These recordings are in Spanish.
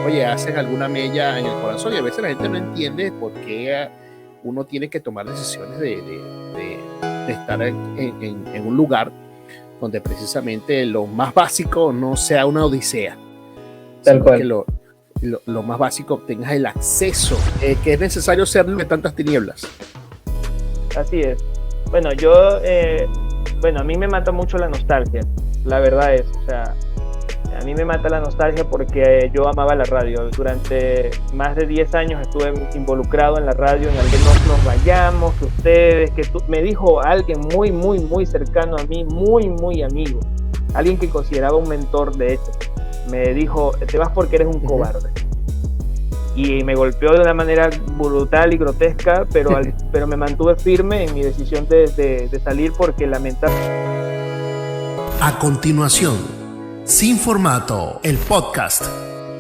oye, hacen alguna mella en el corazón, y a veces la gente no entiende por qué uno tiene que tomar decisiones de estar en un lugar donde precisamente lo más básico no sea una odisea, Tal cual. que lo más básico tengas el acceso, que es necesario ser de tantas tinieblas. Así es. Bueno, a mí me mata mucho la nostalgia, la verdad es, o sea, a mí me mata la nostalgia porque yo amaba la radio. Durante más de 10 años estuve involucrado en la radio, en el que nos vayamos, que ustedes, me dijo alguien muy, muy, muy cercano a mí, muy, muy amigo, alguien que consideraba un mentor, de hecho, me dijo, te vas porque eres un cobarde. Y me golpeó de una manera brutal y grotesca, pero me mantuve firme en mi decisión de salir porque lamentablemente... A continuación, Sin Formato, el podcast.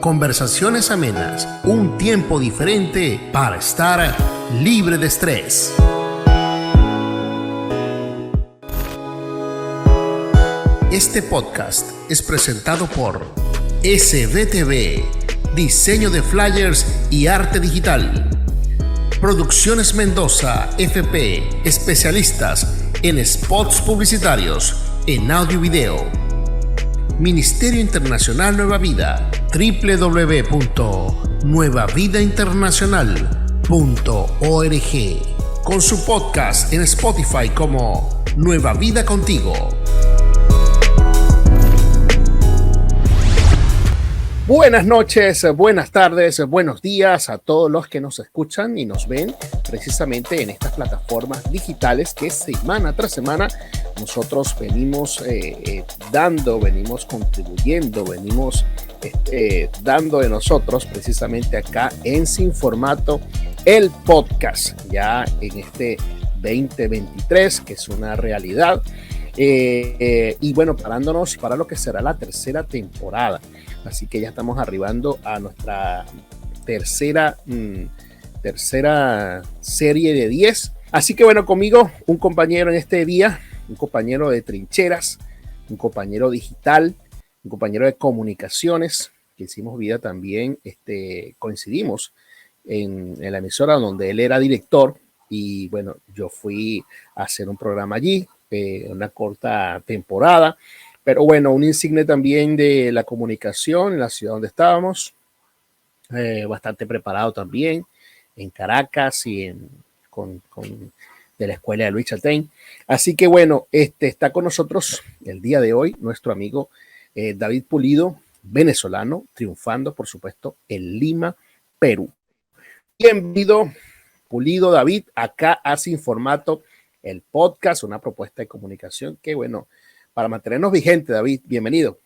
Conversaciones amenas, un tiempo diferente para estar libre de estrés. Este podcast es presentado por SBTV, diseño de flyers y arte digital. Producciones Mendoza, FP, especialistas en spots publicitarios, en audio y video. Ministerio Internacional Nueva Vida, www.nuevavidainternacional.org, con su podcast en Spotify como Nueva Vida Contigo. Buenas noches, buenas tardes, buenos días a todos los que nos escuchan y nos ven precisamente en estas plataformas digitales que semana tras semana nosotros venimos venimos contribuyendo, venimos dando de nosotros precisamente acá en Sin Formato, el podcast, ya en este 2023, que es una realidad. Y bueno, parándonos para lo que será la tercera temporada. Así que ya estamos arribando a nuestra tercera serie de 10. Así que bueno, conmigo un compañero en este día, un compañero de trincheras, un compañero digital, un compañero de comunicaciones, que hicimos vida también, coincidimos en la emisora donde él era director, y bueno, yo fui a hacer un programa allí, una corta temporada, pero bueno, un insigne también de la comunicación en la ciudad donde estábamos, bastante preparado también en Caracas y de la escuela de Luis Chatén. Así que bueno, está con nosotros el día de hoy nuestro amigo David Pulido, venezolano, triunfando por supuesto en Lima, Perú. Bienvenido, Pulido David, acá a Sin Formato, el podcast, una propuesta de comunicación que bueno, para mantenernos vigente. David, bienvenido.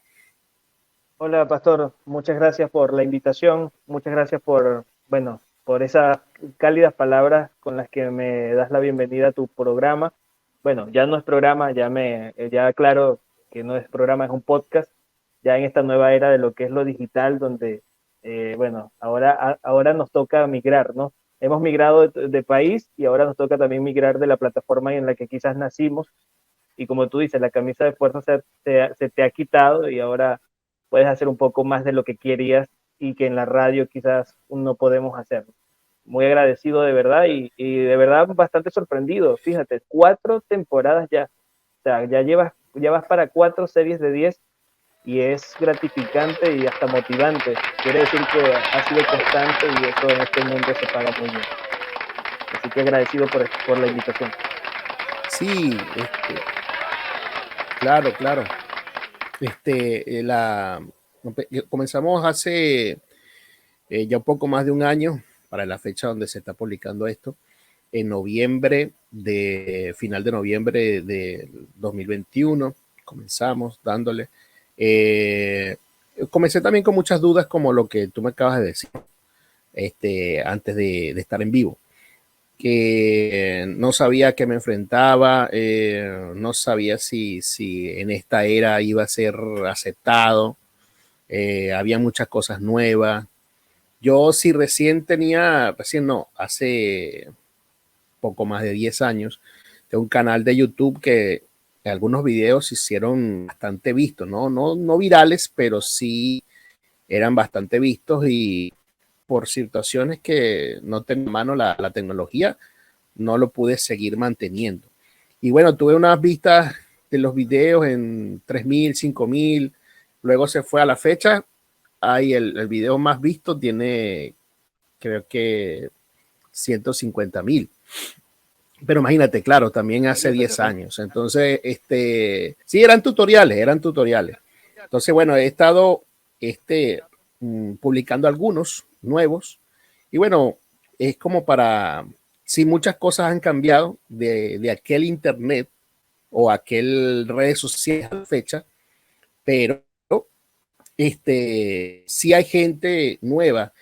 Hola, Pastor, muchas gracias por la invitación, muchas gracias por esas cálidas palabras con las que me das la bienvenida a tu programa. Bueno, ya no es programa, ya aclaro que no es programa, es un podcast, ya en esta nueva era de lo que es lo digital, donde, ahora nos toca migrar, ¿no? Hemos migrado de país y ahora nos toca también migrar de la plataforma en la que quizás nacimos, y como tú dices, la camisa de fuerza se te ha quitado y ahora puedes hacer un poco más de lo que querías y que en la radio quizás no podemos hacer. Muy agradecido de verdad y de verdad bastante sorprendido. Fíjate, 4 temporadas ya. O sea, ya vas para 4 series de 10 y es gratificante y hasta motivante. Quiere decir que has sido constante y eso en este mundo se paga muy bien. Así que agradecido por la invitación. Sí, claro. Comenzamos hace ya un poco más de un año, para la fecha donde se está publicando esto, en final de noviembre de 2021, comenzamos dándole. Comencé también con muchas dudas, como lo que tú me acabas de decir, antes de estar en vivo, que no sabía a qué me enfrentaba, no sabía si en esta era iba a ser aceptado, había muchas cosas nuevas. Yo sí hace poco más de 10 años, tengo un canal de YouTube que algunos videos se hicieron bastante vistos, no virales, pero sí eran bastante vistos y por situaciones que no tenía en mano la tecnología, no lo pude seguir manteniendo. Y bueno, tuve unas vistas de los videos en 3.000, 5.000, luego se fue a la fecha. Ahí el video más visto tiene, creo que 150.000. Pero imagínate, claro, también hace 10 años. Entonces, sí, eran tutoriales. Entonces, bueno, he estado publicando algunos nuevos. Y bueno, es como para, sí, muchas cosas han cambiado de aquel internet o aquel redes sociales a la fecha, pero sí hay gente nueva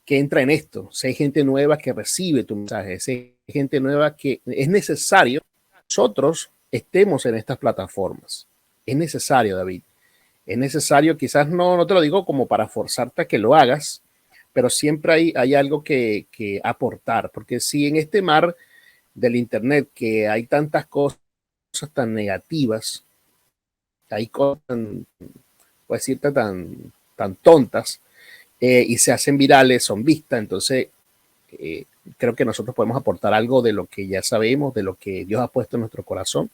que entra en esto, si hay gente nueva que recibe tu mensaje, si hay gente nueva que es necesario que nosotros estemos en estas plataformas. Es necesario, David. Es necesario, quizás no te lo digo como para forzarte a que lo hagas, pero siempre hay algo que aportar, porque si en este mar del Internet que hay tantas cosas tan negativas, hay cosas tan, puedo decirte, tan tontas, y se hacen virales, son vistas, entonces creo que nosotros podemos aportar algo de lo que ya sabemos, de lo que Dios ha puesto en nuestro corazón,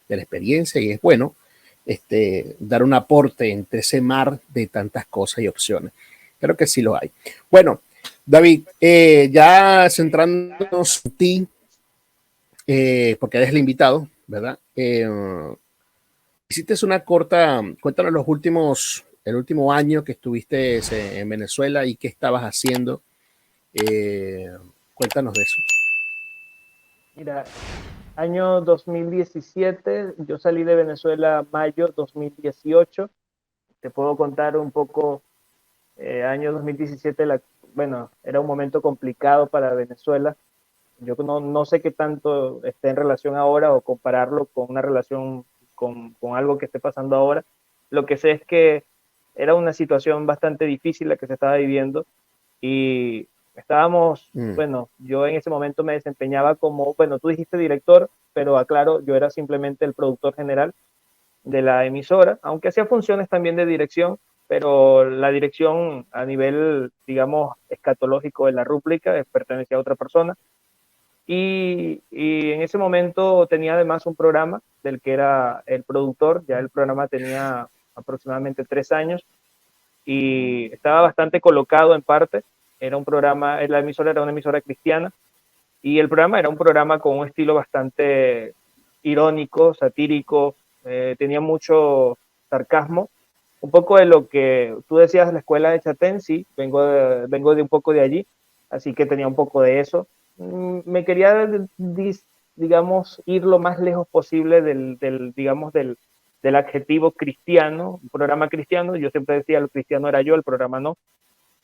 de la experiencia, y es bueno dar un aporte entre ese mar de tantas cosas y opciones. Creo que sí lo hay. Bueno, David, ya centrándonos en ti, porque eres el invitado, ¿verdad? Hiciste una corta, cuéntanos el último año que estuviste en Venezuela y qué estabas haciendo. Cuéntanos de eso. Mira, año 2017, yo salí de Venezuela mayo 2018. Te puedo contar un poco, año 2017, bueno, era un momento complicado para Venezuela. Yo no sé qué tanto esté en relación ahora o compararlo con una relación con algo que esté pasando ahora. Lo que sé es que era una situación bastante difícil la que se estaba viviendo y estábamos, bueno, yo en ese momento me desempeñaba como, bueno, tú dijiste director, pero aclaro, yo era simplemente el productor general de la emisora, aunque hacía funciones también de dirección, pero la dirección a nivel, digamos, escatológico de la rúbrica pertenecía a otra persona. Y en ese momento tenía además un programa del que era el productor, ya el programa tenía aproximadamente 3 años y estaba bastante colocado en parte. Era un programa, la emisora era una emisora cristiana y el programa era un programa con un estilo bastante irónico, satírico, tenía mucho sarcasmo, un poco de lo que tú decías, la escuela de Chatén, sí, vengo de un poco de allí, así que tenía un poco de eso. Me quería, digamos, ir lo más lejos posible del adjetivo cristiano, un programa cristiano. Yo siempre decía, el cristiano era yo, el programa no.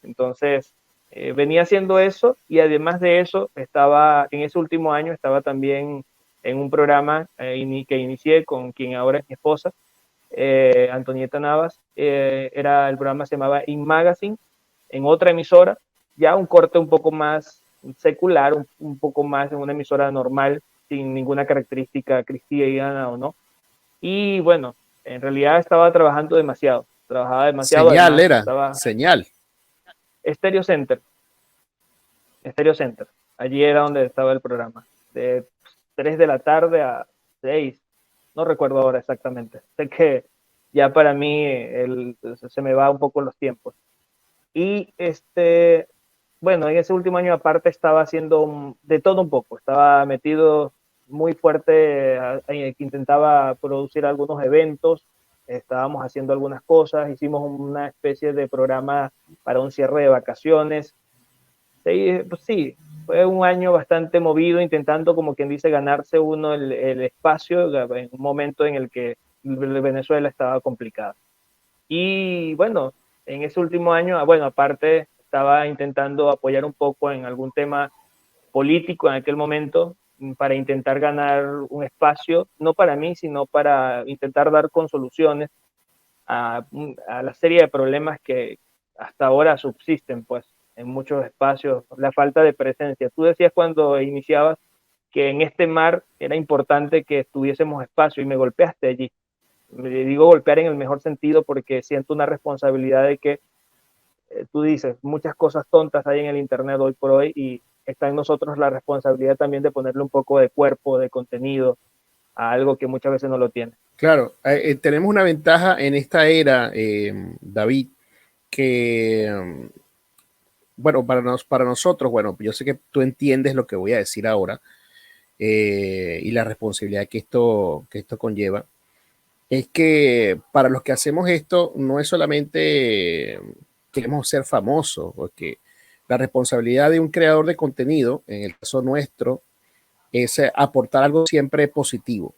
Entonces, venía haciendo eso y además de eso, en ese último año, estaba también en un programa que inicié con quien ahora es mi esposa, Antonieta Navas. El programa se llamaba In Magazine, en otra emisora, ya un corte un poco más secular, un poco más en una emisora normal, sin ninguna característica cristiana o no. Y bueno, en realidad estaba trabajando demasiado, trabajaba demasiado. Señal además, era, señal. Stereo Center. Allí era donde estaba el programa, de 3 de la tarde a 6, no recuerdo ahora exactamente. Sé que ya para mí se me va un poco los tiempos. Y bueno, en ese último año aparte estaba haciendo de todo un poco, estaba metido muy fuerte, intentaba producir algunos eventos, estábamos haciendo algunas cosas, hicimos una especie de programa para un cierre de vacaciones. Sí, pues sí, fue un año bastante movido, intentando, como quien dice, ganarse uno el espacio en un momento en el que Venezuela estaba complicada. Y bueno, en ese último año, bueno, aparte estaba intentando apoyar un poco en algún tema político en aquel momento para intentar ganar un espacio, no para mí, sino para intentar dar con soluciones a la serie de problemas que hasta ahora subsisten, pues, en muchos espacios, la falta de presencia. Tú decías cuando iniciabas que en este mar era importante que tuviésemos espacio y me golpeaste allí. Me digo golpear en el mejor sentido porque siento una responsabilidad de que tú dices, muchas cosas tontas hay en el Internet hoy por hoy y está en nosotros la responsabilidad también de ponerle un poco de cuerpo, de contenido a algo que muchas veces no lo tiene. Claro, tenemos una ventaja en esta era, David, que, bueno, para nosotros, bueno, yo sé que tú entiendes lo que voy a decir ahora, y la responsabilidad que esto conlleva, es que para los que hacemos esto no es solamente queremos ser famosos, porque la responsabilidad de un creador de contenido, en el caso nuestro, es aportar algo siempre positivo,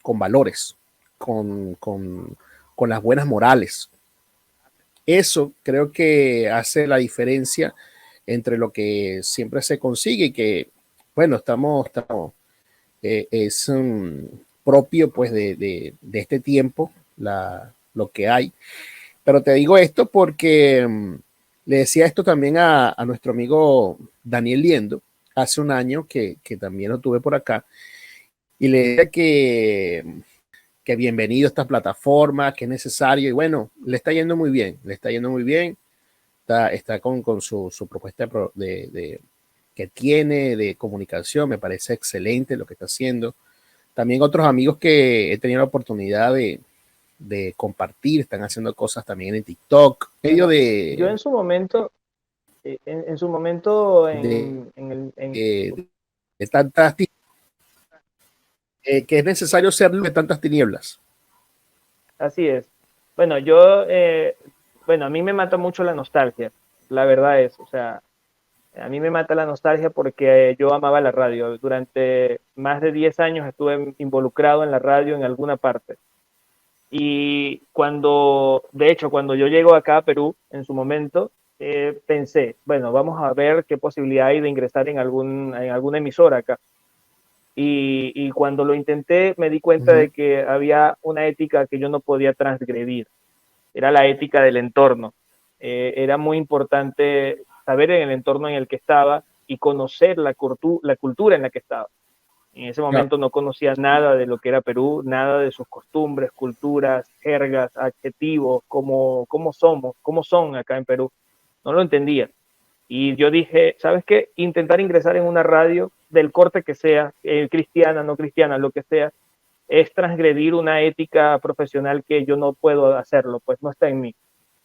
con valores, con las buenas morales. Eso creo que hace la diferencia entre lo que siempre se consigue y que, bueno, estamos es propio pues de este tiempo, lo que hay. Pero te digo esto porque le decía esto también a nuestro amigo Daniel Liendo hace un año que también lo tuve por acá y le decía que bienvenido a esta plataforma, que es necesario y bueno, le está yendo muy bien, le está yendo muy bien, está con su propuesta que tiene de comunicación, me parece excelente lo que está haciendo. También otros amigos que he tenido la oportunidad de compartir, están haciendo cosas también en TikTok, medio Yo en su momento, en su momento, de, en de tantas, que es necesario ser luz de tantas tinieblas. así es. Bueno, yo, bueno, a mí me mata mucho la nostalgia, la verdad es, o sea, a mí me mata la nostalgia porque yo amaba la radio. Durante más de 10 años estuve involucrado en la radio en alguna parte. Y cuando, de hecho, cuando yo llego acá a Perú, en su momento, pensé, bueno, vamos a ver qué posibilidad hay de ingresar en alguna emisora acá. Y cuando lo intenté, me di Uh cuenta de -huh. que había una ética que yo no podía transgredir. Era la ética del entorno. Era muy importante saber en el entorno en el que estaba y conocer la cultura en la que estaba. En ese Claro, momento no conocía nada de lo que era Perú, nada de sus costumbres, culturas, jergas, adjetivos, cómo somos, cómo son acá en Perú. No lo entendía. Y yo dije, ¿sabes qué? Intentar ingresar en una radio del corte que sea, cristiana, no cristiana, lo que sea, es transgredir una ética profesional que yo no puedo hacerlo, pues no está en mí.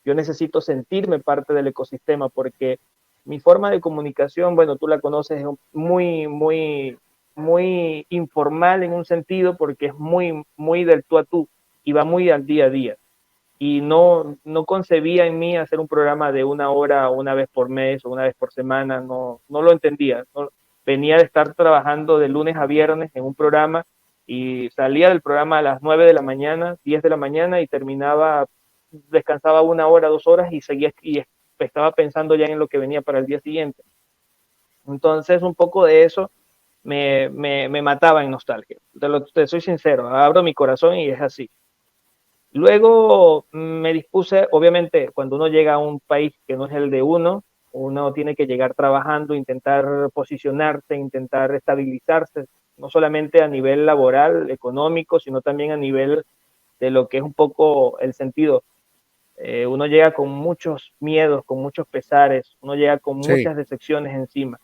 Yo necesito sentirme parte del ecosistema porque mi forma de comunicación, bueno, tú la conoces, es muy informal en un sentido porque es muy del tú a tú y va muy al día a día. Y no concebía en mí hacer un programa de una hora una vez por mes o una vez por semana, no lo entendía. No, venía de estar trabajando de lunes a viernes en un programa y salía del programa a las 9 de la mañana, 10 de la mañana y terminaba, descansaba una hora, 2 horas y seguía y estaba pensando ya en lo que venía para el día siguiente. Entonces un poco de eso me mataba en nostalgia. Te soy sincero, abro mi corazón y es así. Luego me dispuse, obviamente, cuando uno llega a un país que no es el de uno tiene que llegar trabajando, intentar posicionarse, intentar estabilizarse, no solamente a nivel laboral, económico, sino también a nivel de lo que es un poco el sentido. Uno llega con muchos miedos, con muchos pesares, uno llega con sí, muchas decepciones encima.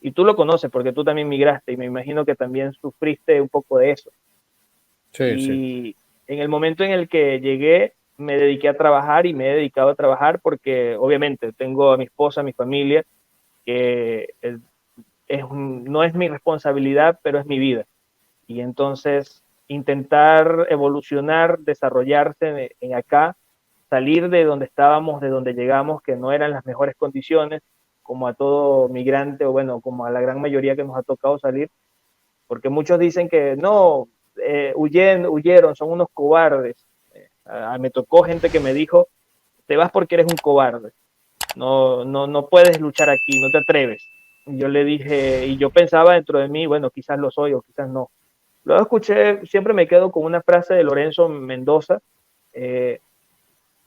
Y tú lo conoces porque tú también migraste y me imagino que también sufriste un poco de eso. sí, sí. Y en el momento en el que llegué, me dediqué a trabajar y me he dedicado a trabajar porque obviamente tengo a mi esposa, a mi familia, que no es mi responsabilidad, pero es mi vida. Y entonces intentar evolucionar, desarrollarse en acá, salir de donde estábamos, de donde llegamos, que no eran las mejores condiciones, como a todo migrante o bueno, como a la gran mayoría que nos ha tocado salir, porque muchos dicen que no, huyeron, son unos cobardes. Me tocó gente que me dijo, te vas porque eres un cobarde, no puedes luchar aquí, no te atreves. Y yo le dije, y yo pensaba dentro de mí, bueno, quizás lo soy o quizás no. Luego escuché, siempre me quedo con una frase de Lorenzo Mendoza, eh,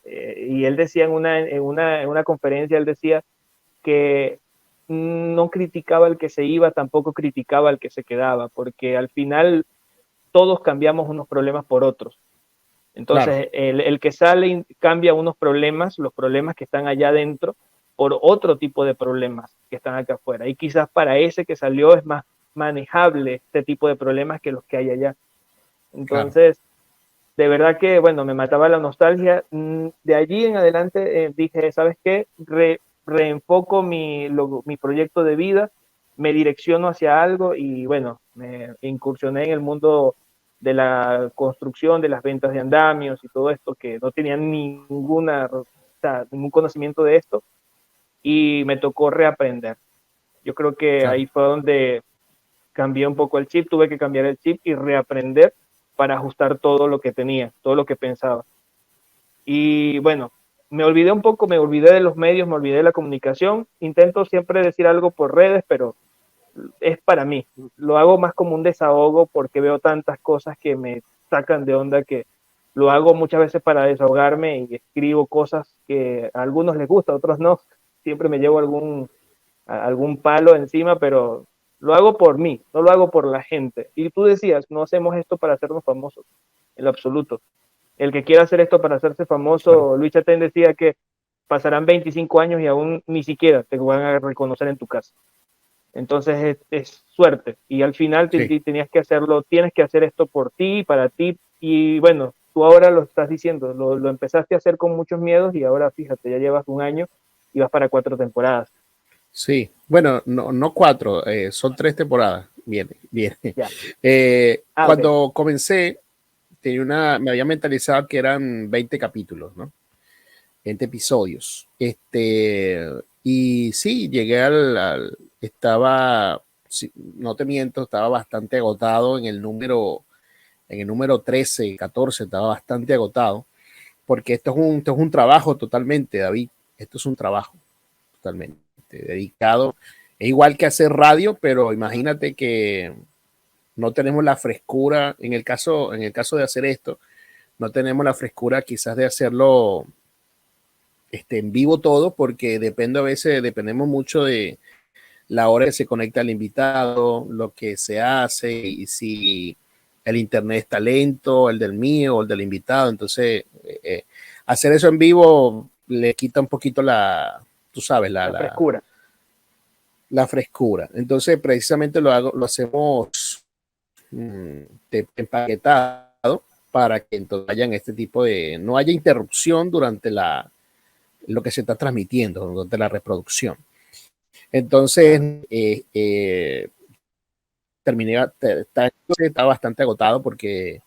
y él decía en una conferencia, él decía que no criticaba al que se iba, tampoco criticaba al que se quedaba, porque al final todos cambiamos unos problemas por otros. Entonces, Claro, el que sale cambia unos problemas, los problemas que están allá adentro, por otro tipo de problemas que están acá afuera. Y quizás para ese que salió es más manejable este tipo de problemas que los que hay allá. claro, Entonces, de verdad que, bueno, me mataba la nostalgia. De allí en adelante dije, ¿sabes qué? Reenfoco mi proyecto de vida, me direcciono hacia algo y, bueno, me incursioné en el mundo de la construcción, de las ventas de andamios y todo esto, que no tenía o sea, ningún conocimiento de esto y me tocó reaprender. Yo creo que claro. ahí fue donde cambié un poco el chip, tuve que cambiar el chip y reaprender para ajustar todo lo que tenía, todo lo que pensaba. Y bueno, me olvidé un poco, me olvidé de los medios, me olvidé de la comunicación. Intento siempre decir algo por redes, pero es para mí. Lo hago más como un desahogo porque veo tantas cosas que me sacan de onda que lo hago muchas veces para desahogarme y escribo cosas que a algunos les gusta, a otros no. Siempre me llevo algún palo encima, pero lo hago por mí, no lo hago por la gente. Y tú decías, no hacemos esto para hacernos famosos, en lo absoluto. El que quiera hacer esto para hacerse Claro. famoso, Luis Chatén decía que pasarán 25 años y aún ni siquiera te van a reconocer en tu casa. Entonces es suerte. Y al final Sí. tenías que hacerlo, tienes que hacer esto por ti, para ti. Y bueno, tú ahora lo estás diciendo, lo empezaste a hacer con muchos miedos y ahora fíjate, ya llevas un año y vas para 4 temporadas. Sí, bueno, no, no cuatro, son 3 temporadas. Bien, bien. Ya. Ah, ok. Cuando comencé, me había mentalizado que eran 20 capítulos, ¿no? 20 episodios. Y sí, llegué estaba, sí, no te miento, estaba bastante agotado en el número 13, 14, estaba bastante agotado, porque esto es un trabajo totalmente, David. Esto es un trabajo totalmente dedicado. Es igual que hacer radio, pero imagínate que no tenemos la frescura, en el caso de hacer esto, no tenemos la frescura quizás de hacerlo en vivo todo, porque depende a veces, dependemos mucho de la hora que se conecta el invitado, lo que se hace y si el internet está lento, el del mío o el del invitado. Entonces, hacer eso en vivo le quita un poquito tú sabes, La frescura. la frescura. Entonces, precisamente lo hacemos empaquetado para que entonces hayan este tipo no haya interrupción durante lo que se está transmitiendo, durante la reproducción. Entonces, Claro. estaba bastante agotado porque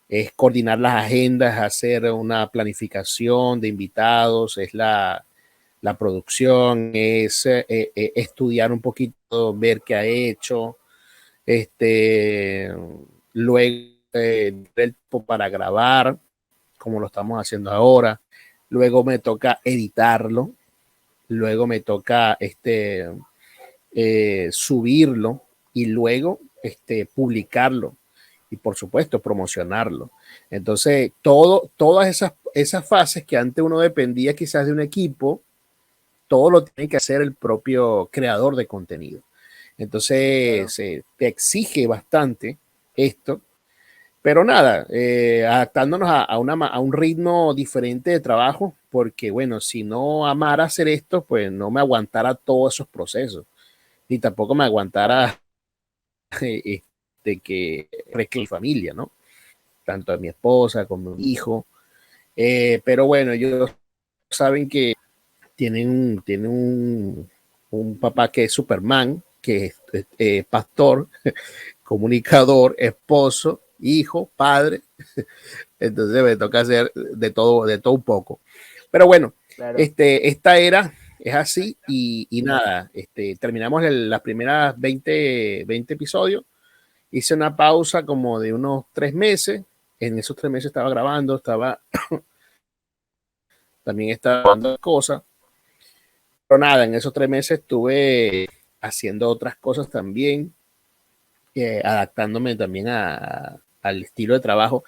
es coordinar las agendas, hacer una planificación de invitados, es la producción, es estudiar un poquito, ver qué ha hecho, luego el tiempo para grabar, como lo estamos haciendo ahora, luego me toca editarlo, luego me toca subirlo y luego publicarlo y por supuesto promocionarlo. Entonces, todas esas fases que antes uno dependía quizás de un equipo, todo lo tiene que hacer el propio creador de contenido. Claro. Entonces, te exige bastante esto, pero nada, adaptándonos a un ritmo diferente de trabajo, porque bueno, si no amara hacer esto, pues no me aguantara todos esos procesos, ni tampoco me aguantara que mi familia, ¿no? Tanto a mi esposa como a mi hijo. Pero bueno, ellos saben que tienen un papá que es Superman, que es pastor, comunicador, esposo, hijo, padre. Entonces me toca hacer de todo un poco. Pero bueno, Claro. esta era es así y nada, terminamos las primeras 20 episodios. Hice una pausa como de unos 3 meses. En esos 3 meses estaba grabando, también estaba grabando cosas. Pero nada, en esos 3 meses estuve haciendo otras cosas también, adaptándome también al estilo de trabajo.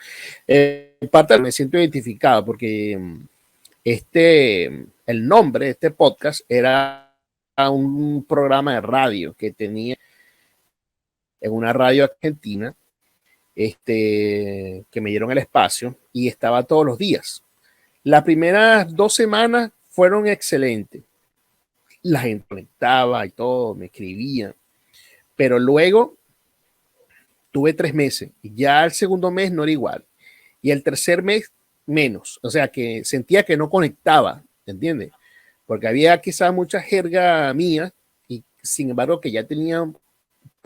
En parte me siento identificado porque el nombre de este podcast era un programa de radio que tenía en una radio argentina que me dieron el espacio y estaba todos los días. Las primeras 2 semanas fueron excelentes. La gente conectaba y todo, me escribía, pero luego tuve 3 meses y ya el segundo mes no era igual y el tercer mes menos, o sea que sentía que no conectaba, ¿entiendes? Porque había quizás mucha jerga mía y sin embargo que ya tenía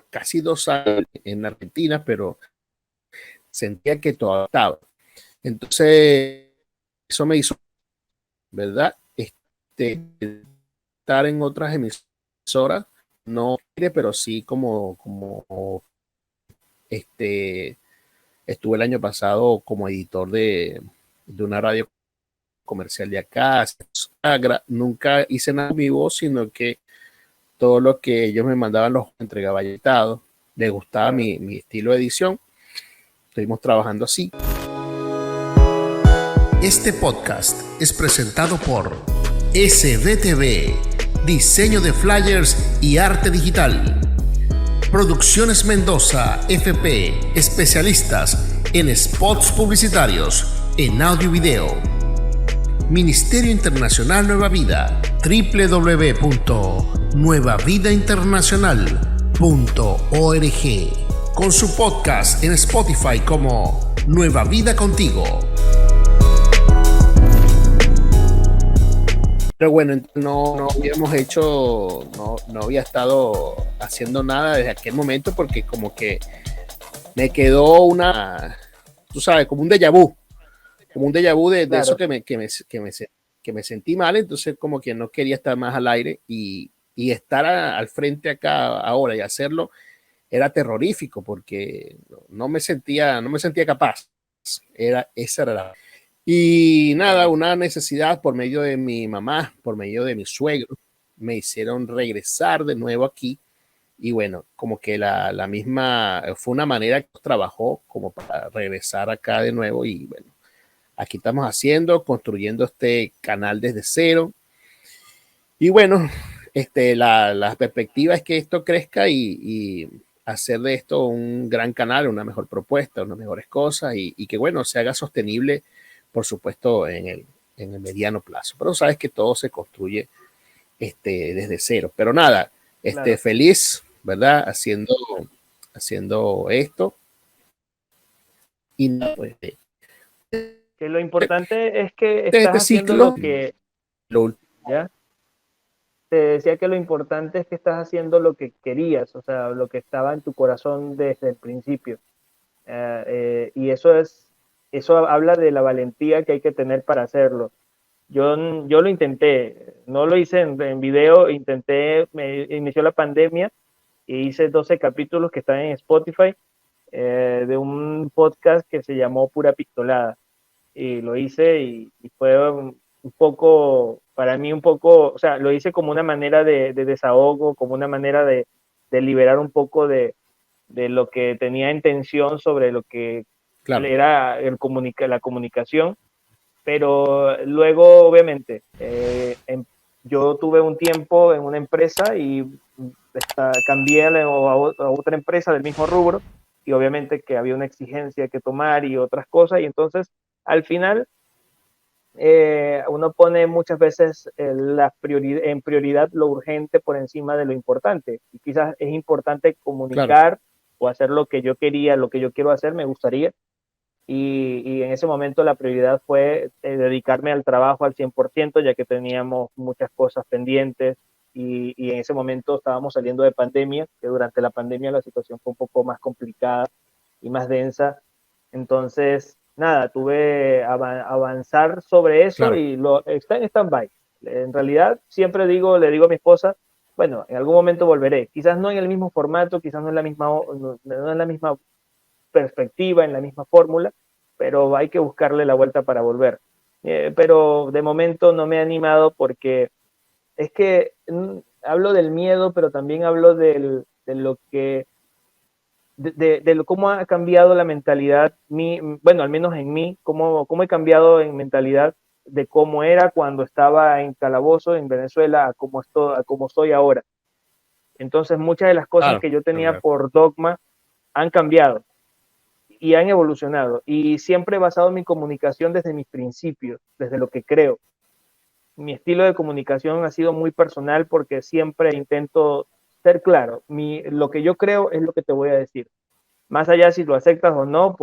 casi 2 años en Argentina, pero sentía que todavía estaba. Entonces, eso me hizo, ¿verdad? Estar en otras emisoras, no, pero sí como estuve el año pasado como editor de una radio comercial de acá. Nunca hice nada en mi voz, sino que todo lo que ellos me mandaban los entregaba editado. Les gustaba mi estilo de edición. Estuvimos trabajando así. Este podcast es presentado por SBTV, diseño de flyers y arte digital. Producciones Mendoza, FP, especialistas en spots publicitarios, en audio y video. Ministerio Internacional Nueva Vida, www.nuevavidainternacional.org, con su podcast en Spotify como Nueva Vida Contigo. Pero bueno, no habíamos hecho, no había estado haciendo nada desde aquel momento porque como que me quedó tú sabes, como un déjà vu de Claro. eso que me sentí mal, entonces como que no quería estar más al aire y estar al frente acá ahora y hacerlo era terrorífico porque no me sentía capaz. Esa era la... Y nada, una necesidad por medio de mi mamá, por medio de mi suegro, me hicieron regresar de nuevo aquí. Y bueno, como que la misma, fue una manera que trabajó como para regresar acá de nuevo. Y bueno, aquí estamos construyendo este canal desde cero. Y bueno, la perspectiva es que esto crezca y hacer de esto un gran canal, una mejor propuesta, unas mejores cosas y que bueno, se haga sostenible, por supuesto, en el mediano plazo. Pero sabes que todo se construye desde cero. Pero nada, Claro. feliz, ¿verdad? Haciendo esto. Y nada, pues, Que lo importante es que este estás haciendo ciclo, lo ¿ya? Te decía que lo importante es que estás haciendo lo que querías, o sea, lo que estaba en tu corazón desde el principio. Y eso habla de la valentía que hay que tener para hacerlo. Yo lo intenté, no lo hice en video, me inició la pandemia e hice 12 capítulos que están en Spotify, de un podcast que se llamó Pura Pistolada. Y lo hice y fue un poco, para mí un poco, o sea, lo hice como una manera de desahogo, como una manera de liberar un poco de lo que tenía intención sobre lo que claro, era la comunicación, pero luego, obviamente, yo tuve un tiempo en una empresa y cambié a otra empresa del mismo rubro y obviamente que había una exigencia que tomar y otras cosas y entonces al final uno pone muchas veces en prioridad lo urgente por encima de lo importante y quizás es importante claro. comunicar o hacer lo que yo quería, lo que yo quiero hacer, me gustaría, y en ese momento la prioridad fue dedicarme al trabajo al 100%, ya que teníamos muchas cosas pendientes y en ese momento estábamos saliendo de pandemia, que durante la pandemia la situación fue un poco más complicada y más densa. Entonces, nada, tuve avanzar sobre eso Claro. y está en stand-by. En realidad, siempre le digo a mi esposa, bueno, en algún momento volveré. Quizás no en el mismo formato, quizás no en la misma perspectiva, en la misma fórmula, pero hay que buscarle la vuelta para volver. Pero de momento no me he animado porque es que hablo del miedo, pero también hablo de lo que cómo ha cambiado la mentalidad, bueno, al menos en mí, cómo he cambiado en mentalidad de cómo era cuando estaba en Calabozo, en Venezuela, a cómo estoy ahora. Entonces, muchas de las cosas Claro, que yo tenía claro. por dogma han cambiado. y han evolucionado. Y siempre he basado mi comunicación desde mis principios, desde lo que creo. Mi estilo de comunicación ha sido muy personal porque siempre intento ser claro. Lo que yo creo es lo que te voy a decir. Más allá si lo aceptas o no,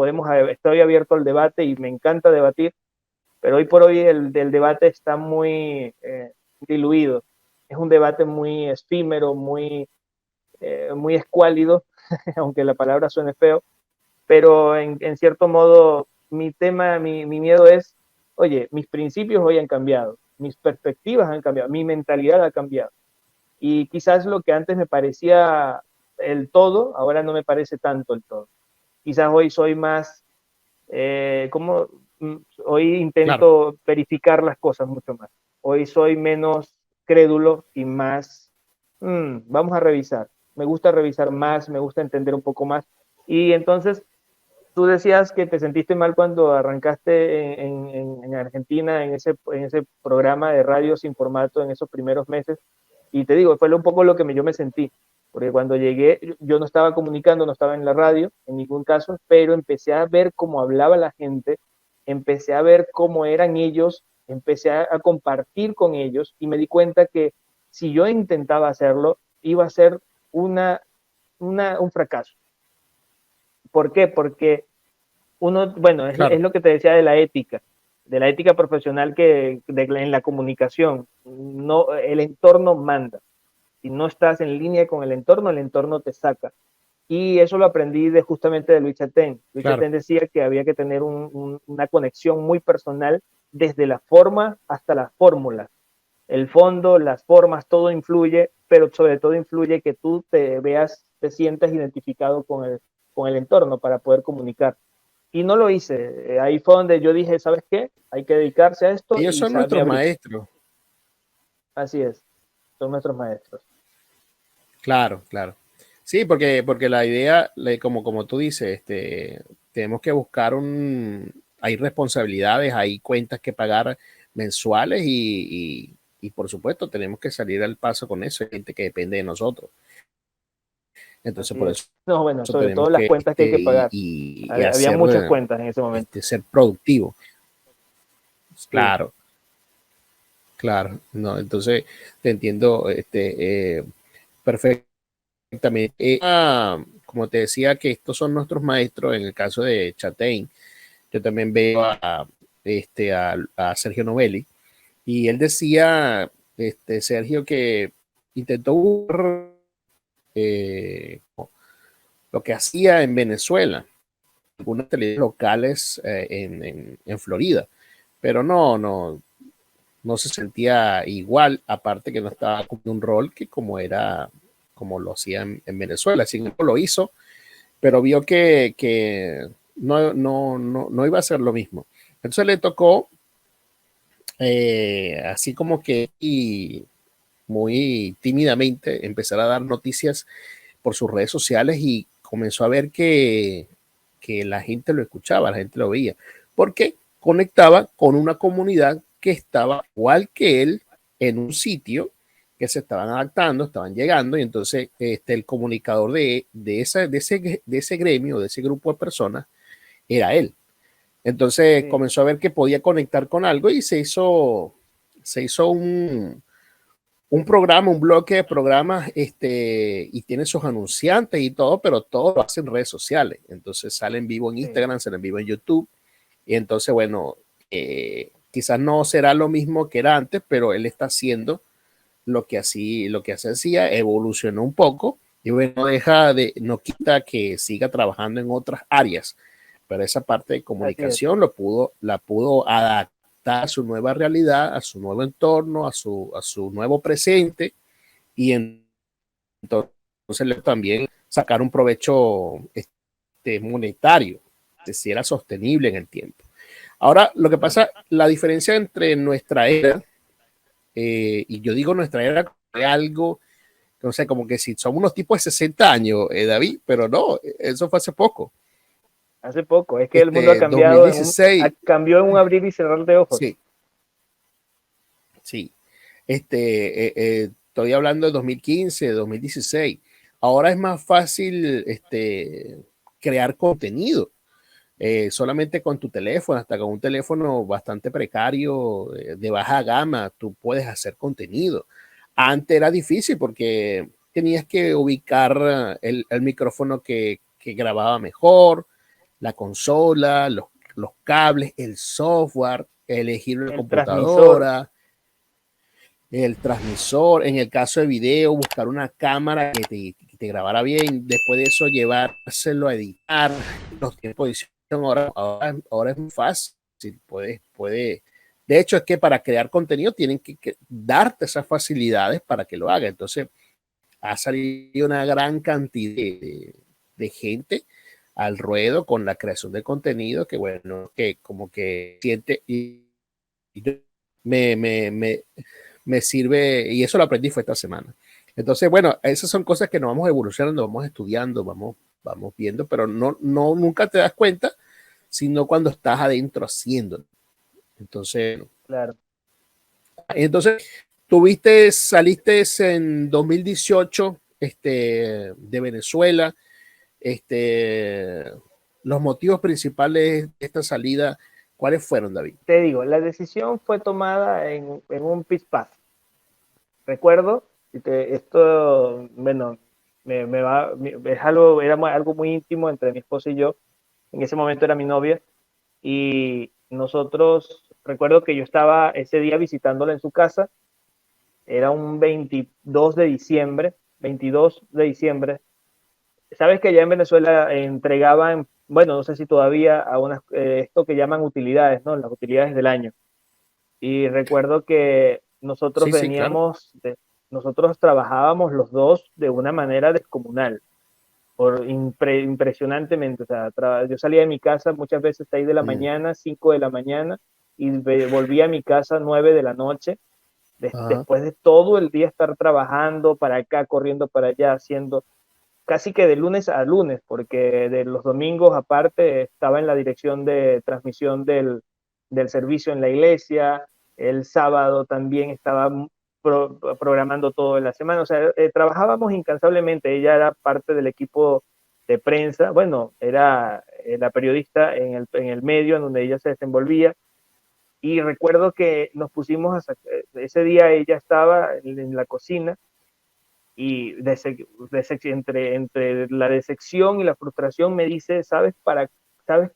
estoy abierto al debate y me encanta debatir, pero hoy por hoy el debate está muy diluido. Es un debate muy efímero, muy escuálido, aunque la palabra suene feo, pero en cierto modo mi miedo es, oye, mis principios hoy han cambiado, mis perspectivas han cambiado, mi mentalidad ha cambiado. Y quizás lo que antes me parecía el todo, ahora no me parece tanto el todo. Quizás hoy soy más, como hoy Claro, intento verificar las cosas mucho más. Hoy soy menos crédulo y más, vamos a revisar. Me gusta revisar más, me gusta entender un poco más. Y entonces tú decías que te sentiste mal cuando arrancaste en Argentina, en ese programa de radio sin formato en esos primeros meses. Y te digo, fue un poco lo que yo me sentí, porque cuando llegué yo no estaba comunicando, no estaba en la radio en ningún caso, pero empecé a ver cómo hablaba la gente, empecé a ver cómo eran ellos, empecé a compartir con ellos y me di cuenta que si yo intentaba hacerlo, iba a ser un fracaso. ¿Por qué? Porque bueno, es claro, lo que te decía de la ética profesional en la comunicación. No, el entorno manda. Si no estás en línea con el entorno te saca. Y eso lo aprendí justamente de Luis Chatén. Luis claro. Chatén decía que había que tener una conexión muy personal desde la forma hasta la fórmula. El fondo, las formas, todo influye, pero sobre todo influye que tú te sientas identificado con el entorno para poder comunicar. Y no lo hice. Ahí fue donde yo dije, ¿sabes qué? Hay que dedicarse a esto Ellos y son me nuestros abrí. maestros. Así es, son nuestros maestros. Claro, claro. Sí, porque la idea, como tú dices, tenemos que buscar hay responsabilidades, hay cuentas que pagar mensuales y por supuesto tenemos que salir al paso con eso, hay gente que depende de nosotros. Entonces Así por es. eso No, bueno, sobre todo tenemos las que cuentas que hay que pagar. y Había hacer, muchas cuentas en ese momento. ser productivo. Sí, Claro, claro. No, entonces te entiendo, perfecto. También, como te decía, que estos son nuestros maestros, en el caso de Chatein, yo también veo a Sergio Novelli, y él decía, Sergio, que intentó eh, lo que hacía en Venezuela, algunas televisiones locales en Florida, pero no se sentía igual, aparte que no estaba cumpliendo un rol que como lo hacía en Venezuela, sin embargo lo hizo, pero vio que no iba a ser lo mismo. Entonces le tocó, así como que y muy tímidamente, empezar a dar noticias por sus redes sociales y comenzó a ver que la gente lo escuchaba, la gente lo veía, porque conectaba con una comunidad que estaba igual que él en un sitio, que se estaban adaptando, estaban llegando, y entonces el comunicador de ese gremio, de ese grupo de personas, era él. Entonces sí, comenzó a ver que podía conectar con algo y se hizo un programa, un bloque de programas, y tiene sus anunciantes y todo, pero todo lo hace en redes sociales. Entonces sale en vivo en sí. Instagram, sale en vivo en YouTube. Y entonces, bueno, quizás no será lo mismo que era antes, pero él está haciendo lo que hacía, evolucionó un poco y bueno, no quita que siga trabajando en otras áreas, pero esa parte de Así es. comunicación la pudo adaptar a su nueva realidad, a su nuevo entorno, a su nuevo presente y entonces también sacar un provecho monetario, si era sostenible en el tiempo. Ahora, lo que pasa, la diferencia entre nuestra era, y yo digo nuestra era de algo, no sé, como que si somos unos tipos de 60 años, David, pero no, eso fue hace poco. Hace poco. Es que el mundo ha cambiado 2016, cambió en un abrir y cerrar de ojos. sí, sí. Estoy hablando de 2015, 2016. Ahora es más fácil crear contenido. solamente con tu teléfono, hasta con un teléfono bastante precario, de baja gama, tú puedes hacer contenido. Antes era difícil porque tenías que ubicar el micrófono que grababa mejor, la consola, los cables, el software, elegir una El transmisor. computadora, el transmisor, en el caso de video, buscar una cámara que te grabara bien, después de eso llevárselo a editar, los tiempos de edición ahora es muy fácil, de hecho es que para crear contenido tienen que darte esas facilidades para que lo haga, entonces ha salido una gran cantidad de gente al ruedo con la creación de contenido que bueno, que como que siente y me, me, me, me sirve, y eso lo aprendí fue esta semana. Entonces, bueno, esas son cosas que nos vamos evolucionando, vamos estudiando, vamos viendo, pero nunca te das cuenta, sino cuando estás adentro haciendo. Entonces, Claro. saliste en 2018 de Venezuela. Este, los motivos principales de esta salida, ¿cuáles fueron, David? Te digo, la decisión fue tomada en un pispás. Recuerdo, esto, bueno, es algo, era algo muy íntimo entre mi esposa y yo. En ese momento era mi novia. Y nosotros, recuerdo que yo estaba ese día visitándola en su casa. Era un 22 de diciembre. 22 de diciembre. Sabes que allá en Venezuela entregaban, bueno, no sé si todavía, esto que llaman utilidades, ¿no? Las utilidades del año. Y recuerdo que nosotros Sí, sí, claro. nosotros trabajábamos los dos de una manera descomunal, impresionantemente. O sea, yo salía de mi casa muchas veces 6 de la mañana, 5 de la mañana, y volvía a mi casa 9 de la noche, después de todo el día estar trabajando para acá, corriendo para allá, haciendo casi que de lunes a lunes, porque de los domingos aparte estaba en la dirección de transmisión del servicio en la iglesia, el sábado también estaba programando todo en la semana, o sea, trabajábamos incansablemente, ella era parte del equipo de prensa, bueno, era la periodista en el medio en donde ella se desenvolvía, y recuerdo que nos pusimos ese día ella estaba en la cocina, y entre la decepción y la frustración me dice, sabes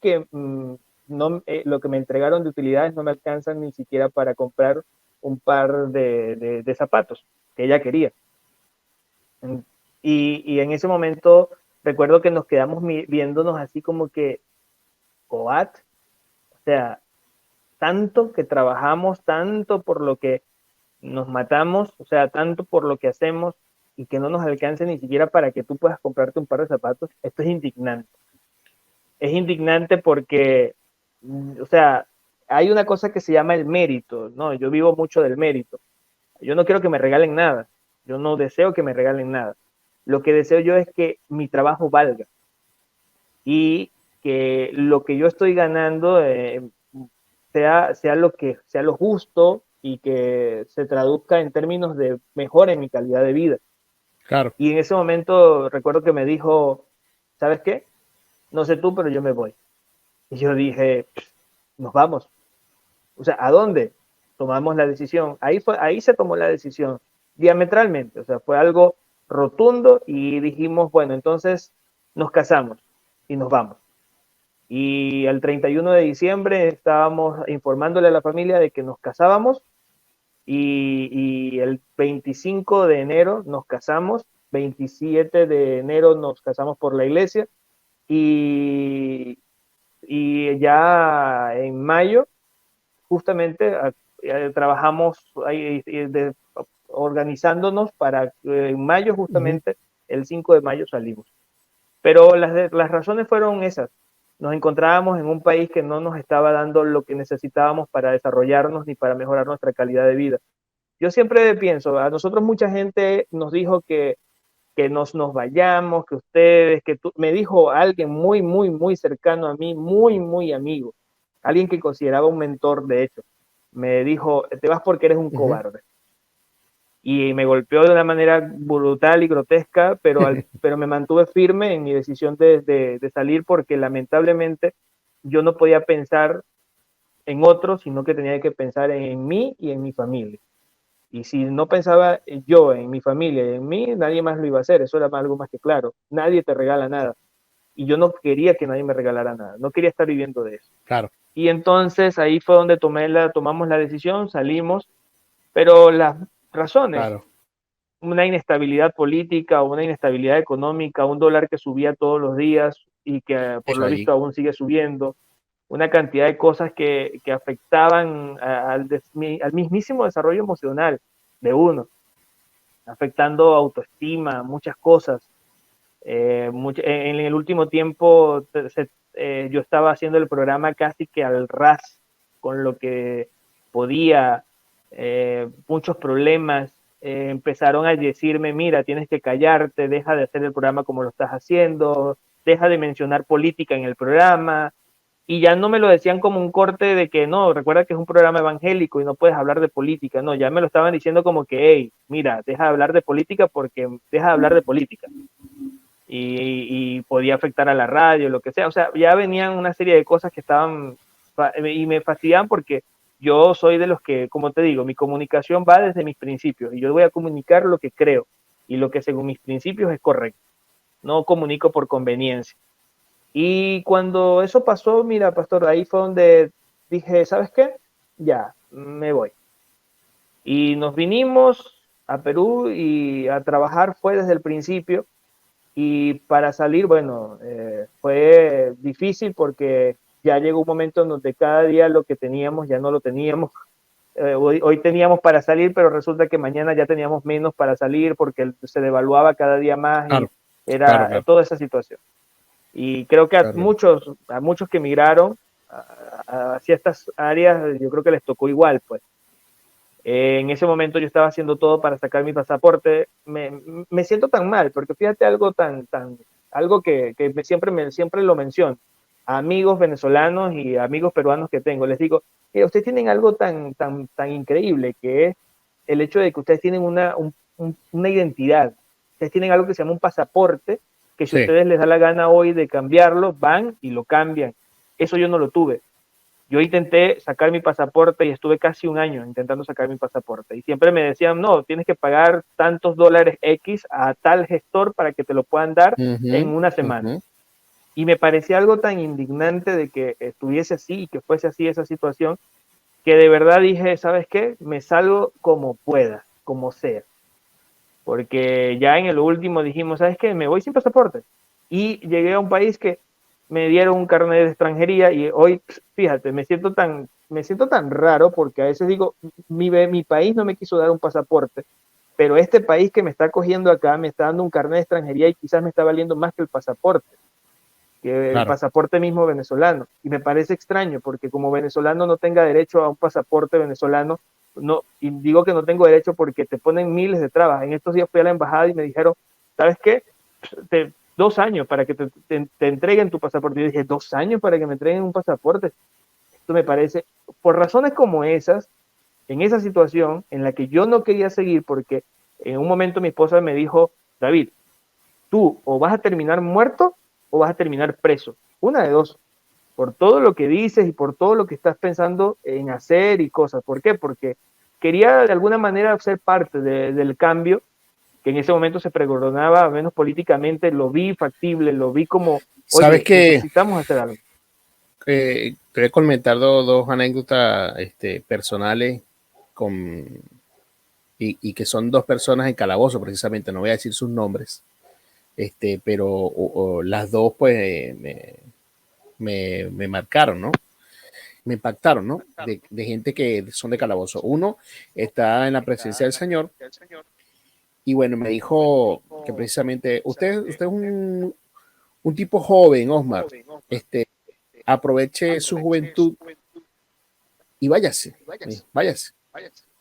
que no, lo que me entregaron de utilidades no me alcanzan ni siquiera para comprar un par de zapatos que ella quería. Y en ese momento recuerdo que nos quedamos viéndonos así como que, ¿what? O sea, tanto que trabajamos, tanto por lo que nos matamos, o sea, tanto por lo que hacemos y que no nos alcance ni siquiera para que tú puedas comprarte un par de zapatos, esto es indignante. Es indignante porque, o sea, hay una cosa que se llama el mérito, ¿no? Yo vivo mucho del mérito. Yo no quiero que me regalen nada. Yo no deseo que me regalen nada. Lo que deseo yo es que mi trabajo valga y que lo que yo estoy ganando sea lo justo y que se traduzca en términos de mejora en mi calidad de vida. Claro. Y en ese momento recuerdo que me dijo, ¿sabes qué? No sé tú, pero yo me voy. Y yo dije, nos vamos. O sea, ¿a dónde? Tomamos la decisión. Ahí se tomó la decisión, diametralmente. O sea, fue algo rotundo y dijimos, bueno, entonces nos casamos y nos vamos. Y el 31 de diciembre estábamos informándole a la familia de que nos casábamos y el 25 de enero nos casamos, 27 de enero nos casamos por la iglesia y, y ya en mayo justamente trabajamos ahí, organizándonos para en mayo justamente, el 5 de mayo salimos. Pero las razones fueron esas. Nos encontrábamos en un país que no nos estaba dando lo que necesitábamos para desarrollarnos ni para mejorar nuestra calidad de vida. Yo siempre pienso, a nosotros mucha gente nos dijo que nos vayamos, que ustedes, me dijo alguien muy, muy, muy cercano a mí, muy, muy amigo, alguien que consideraba un mentor, de hecho, me dijo, te vas porque eres un cobarde. Y me golpeó de una manera brutal y grotesca, pero me mantuve firme en mi decisión de salir porque lamentablemente yo no podía pensar en otros, sino que tenía que pensar en mí y en mi familia. Y si no pensaba yo en mi familia y en mí, nadie más lo iba a hacer. Eso era algo más que claro. Nadie te regala nada. Y yo no quería que nadie me regalara nada. No quería estar viviendo de eso. Claro. Y entonces ahí fue donde tomamos la decisión, salimos, pero las razones, Claro. una inestabilidad política, una inestabilidad económica, un dólar que subía todos los días y que por Eso lo allí. visto aún sigue subiendo, una cantidad de cosas que afectaban al mismísimo desarrollo emocional de uno, afectando autoestima, muchas cosas. En el último tiempo yo estaba haciendo el programa casi que al ras con lo que podía, muchos problemas. Empezaron a decirme, mira, tienes que callarte, deja de hacer el programa como lo estás haciendo, deja de mencionar política en el programa, y ya no me lo decían como un corte de que no, recuerda que es un programa evangélico y no puedes hablar de política, no, ya me lo estaban diciendo como que, hey, mira, deja de hablar de política porque deja de hablar de política. Y podía afectar a la radio, lo que sea, o sea, ya venían una serie de cosas que estaban, y me fastidiaban porque yo soy de los que, como te digo, mi comunicación va desde mis principios y yo voy a comunicar lo que creo y lo que según mis principios es correcto, no comunico por conveniencia. Y cuando eso pasó, mira, pastor, ahí fue donde dije, ¿sabes qué? Ya, me voy. Y nos vinimos a Perú y a trabajar fue desde el principio. Y para salir, bueno, fue difícil porque ya llegó un momento en donde cada día lo que teníamos ya no lo teníamos. Hoy teníamos para salir, pero resulta que mañana ya teníamos menos para salir porque se devaluaba cada día más y Claro. Claro, era claro, toda esa situación. Y creo que claro. a muchos que emigraron hacia estas áreas, yo creo que les tocó igual, pues. En ese momento yo estaba haciendo todo para sacar mi pasaporte. Me siento tan mal, porque fíjate algo algo que siempre lo menciono. A amigos venezolanos y amigos peruanos que tengo, les digo, ustedes tienen algo tan increíble que es el hecho de que ustedes tienen una identidad. Ustedes tienen algo que se llama un pasaporte, que si Sí. ustedes les da la gana hoy de cambiarlo, van y lo cambian. Eso yo no lo tuve. Yo intenté sacar mi pasaporte y estuve casi un año intentando sacar mi pasaporte. Y siempre me decían, no, tienes que pagar tantos dólares X a tal gestor para que te lo puedan dar en Ujú, una semana. ujú. Y me parecía algo tan indignante de que estuviese así y que fuese así esa situación, que de verdad dije, ¿sabes qué? Me salgo como pueda, como sea. Porque ya en el último dijimos, ¿sabes qué? Me voy sin pasaporte. Y llegué a un país que me dieron un carnet de extranjería y hoy, fíjate, me siento tan raro porque a veces digo, mi país no me quiso dar un pasaporte, pero este país que me está cogiendo acá me está dando un carnet de extranjería y quizás me está valiendo más que el Claro, pasaporte mismo venezolano. Y me parece extraño porque como venezolano no tenga derecho a un pasaporte venezolano, no, y digo que no tengo derecho porque te ponen miles de trabas. En estos días fui a la embajada y me dijeron, ¿sabes qué? 2 años para que te entreguen tu pasaporte. Y yo dije, 2 años para que me entreguen un pasaporte. Esto me parece, por razones como esas, en esa situación en la que yo no quería seguir porque en un momento mi esposa me dijo, David, tú o vas a terminar muerto o vas a terminar preso. Una de dos, por todo lo que dices y por todo lo que estás pensando en hacer y cosas. ¿Por qué? Porque quería de alguna manera ser parte del cambio que en ese momento se pregonaba, al menos políticamente, lo vi factible, lo vi como, sabes oye, que necesitamos hacer algo. te voy a comentar dos anécdotas personales con, y que son dos personas en calabozo, precisamente, no voy a decir sus nombres, pero las dos pues me marcaron, ¿no? Me impactaron, ¿no? De gente que son de calabozo. Uno está en la presencia del Señor y bueno, me dijo que precisamente usted es un tipo joven, Osmar, aproveche su juventud y váyase, váyase,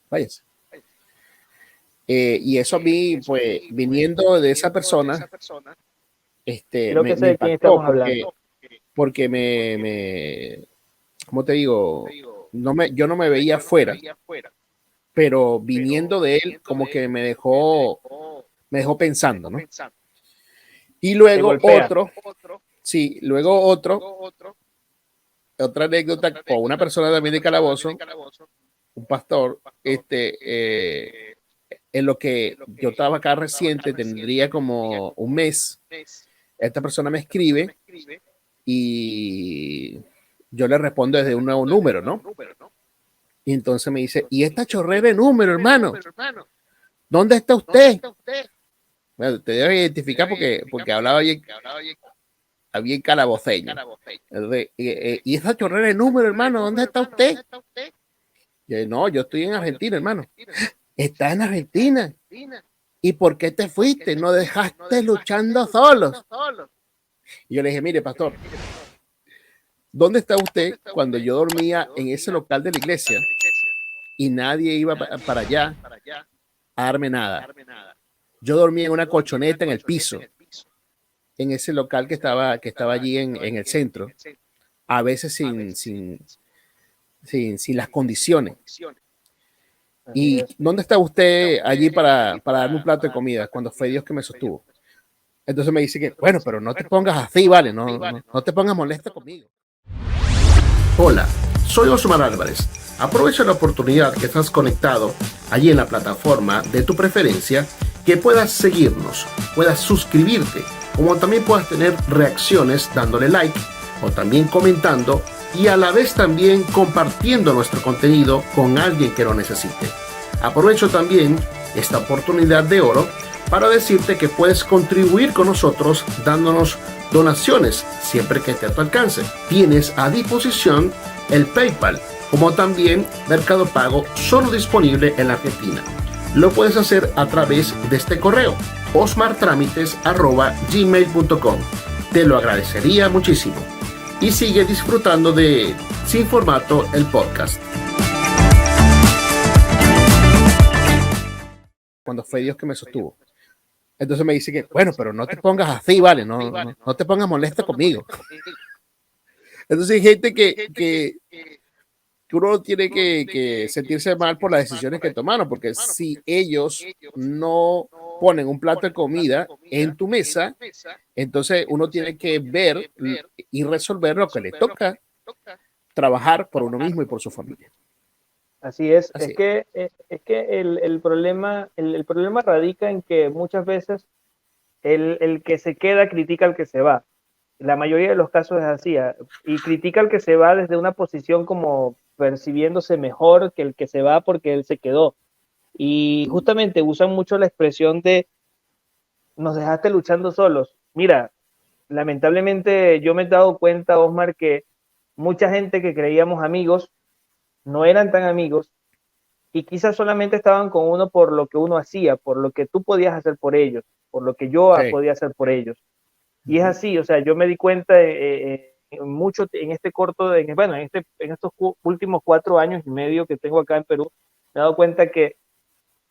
váyase. Y eso a mí, pues, viniendo de esa persona, Creo que sé me de quién impactó estamos hablando. porque ¿cómo te digo? Yo no me veía afuera, pero viniendo de él, como que me dejó pensando, ¿no? Y Te luego golpea. otro, sí, luego otro otra anécdota con una persona también de Calabozo, un pastor, en lo que yo estaba acá reciente, tendría como un mes, esta persona me escribe y yo le respondo desde un nuevo número, ¿no? Y entonces me dice, ¿y esta chorrera de número, hermano? ¿Dónde está usted? Bueno, te debo identificar porque hablaba bien calaboceño. ¿Y esa chorrera de número, hermano? ¿Dónde está usted? Y yo, no, yo estoy en Argentina, hermano. ¿Estás en Argentina? ¿Y por qué te fuiste? ¿No dejaste luchando solos? Y yo le dije, mire, pastor, ¿dónde está usted cuando yo dormía en ese local de la iglesia y nadie iba para allá a darme nada? Yo dormía en una colchoneta en el piso, en ese local que estaba allí en el centro, a veces sin las condiciones. ¿Y dónde está usted allí para darme un plato de comida cuando fue Dios que me sostuvo? Entonces me dice que, bueno, pero no te pongas así, ¿vale? No te pongas molesta conmigo. Hola, soy Osmar Álvarez. Aprovecha la oportunidad que estás conectado allí en la plataforma de tu preferencia, que puedas seguirnos, puedas suscribirte, como también puedas tener reacciones dándole like o también comentando y a la vez también compartiendo nuestro contenido con alguien que lo necesite. Aprovecho también esta oportunidad de oro para decirte que puedes contribuir con nosotros dándonos donaciones siempre que esté a tu alcance. Tienes a disposición el PayPal, como también Mercado Pago, solo disponible en la Argentina. Lo puedes hacer a través de este correo, osmartramites@gmail.com. Te lo agradecería muchísimo. Y sigue disfrutando de Sin Formato, el podcast. Cuando fue Dios que me sostuvo. Entonces me dice que, bueno, pero no te pongas así, ¿vale? No te pongas molesta conmigo. Entonces hay gente que uno tiene que sentirse mal por las decisiones que tomaron, porque si ellos no ponen un plato de comida en tu mesa, entonces uno tiene que ver y resolver lo que le toca, trabajar por uno mismo y por su familia. Así es. Es que el problema radica en que muchas veces el que se queda critica al que se va. La mayoría de los casos es así, y critica al que se va desde una posición como percibiéndose mejor que el que se va porque él se quedó. Y justamente usan mucho la expresión de nos dejaste luchando solos. Mira, lamentablemente yo me he dado cuenta, Osmar, que mucha gente que creíamos amigos no eran tan amigos y quizás solamente estaban con uno por lo que uno hacía, por lo que tú podías hacer por ellos, por lo que yo podía hacer por ellos. Y es así, o sea, yo me di cuenta mucho en este corto, en estos últimos 4 años y medio que tengo acá en Perú, me he dado cuenta que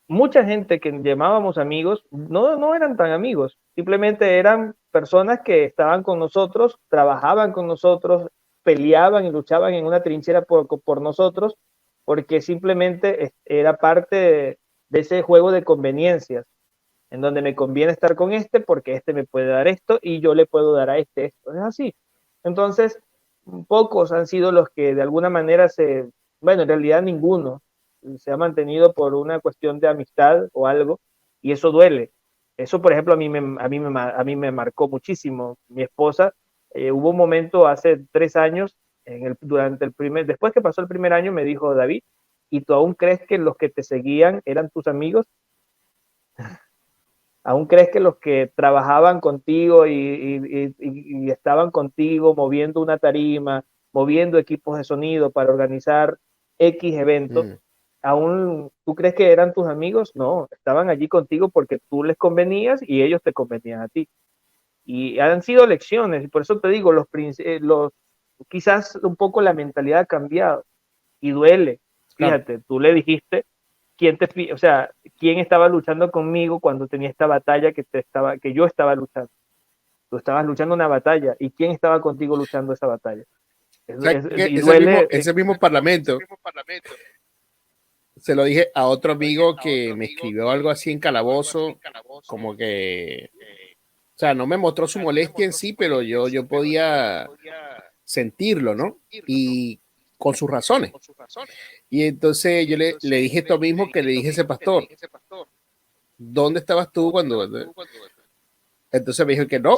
mucha gente que llamábamos amigos no eran tan amigos, simplemente eran personas que estaban con nosotros, trabajaban con nosotros, peleaban y luchaban en una trinchera por nosotros, porque simplemente era parte de ese juego de conveniencias, en donde me conviene estar con este porque este me puede dar esto y yo le puedo dar a este esto. Es así. Entonces, pocos han sido los que de alguna manera bueno, en realidad ninguno se ha mantenido por una cuestión de amistad o algo, y eso duele. Eso, por ejemplo, a mí me marcó muchísimo. Mi esposa, hubo un momento hace 3 años, después que pasó el primer año, me dijo, David, ¿y tú aún crees que los que te seguían eran tus amigos? ¿Aún crees que los que trabajaban contigo y estaban contigo moviendo una tarima, moviendo equipos de sonido para organizar X eventos, aún tú crees que eran tus amigos? No, estaban allí contigo porque tú les convenías y ellos te convenían a ti. Y han sido lecciones, y por eso te digo, quizás un poco la mentalidad ha cambiado y duele. Fíjate, tú le dijiste quién estaba luchando conmigo cuando tenía esta batalla que yo estaba luchando. Tú estabas luchando una batalla, ¿y quién estaba contigo luchando esa batalla? Y duele. Ese mismo parlamento. Se lo dije a otro amigo que me escribió algo así en Calabozo, como que, o sea, no me mostró su molestia en sí, pero yo podía sentirlo, ¿no? Y con sus razones. Y entonces yo le dije esto mismo que le dije a ese pastor. ¿Dónde estabas tú cuando...? Entonces me dijo que no,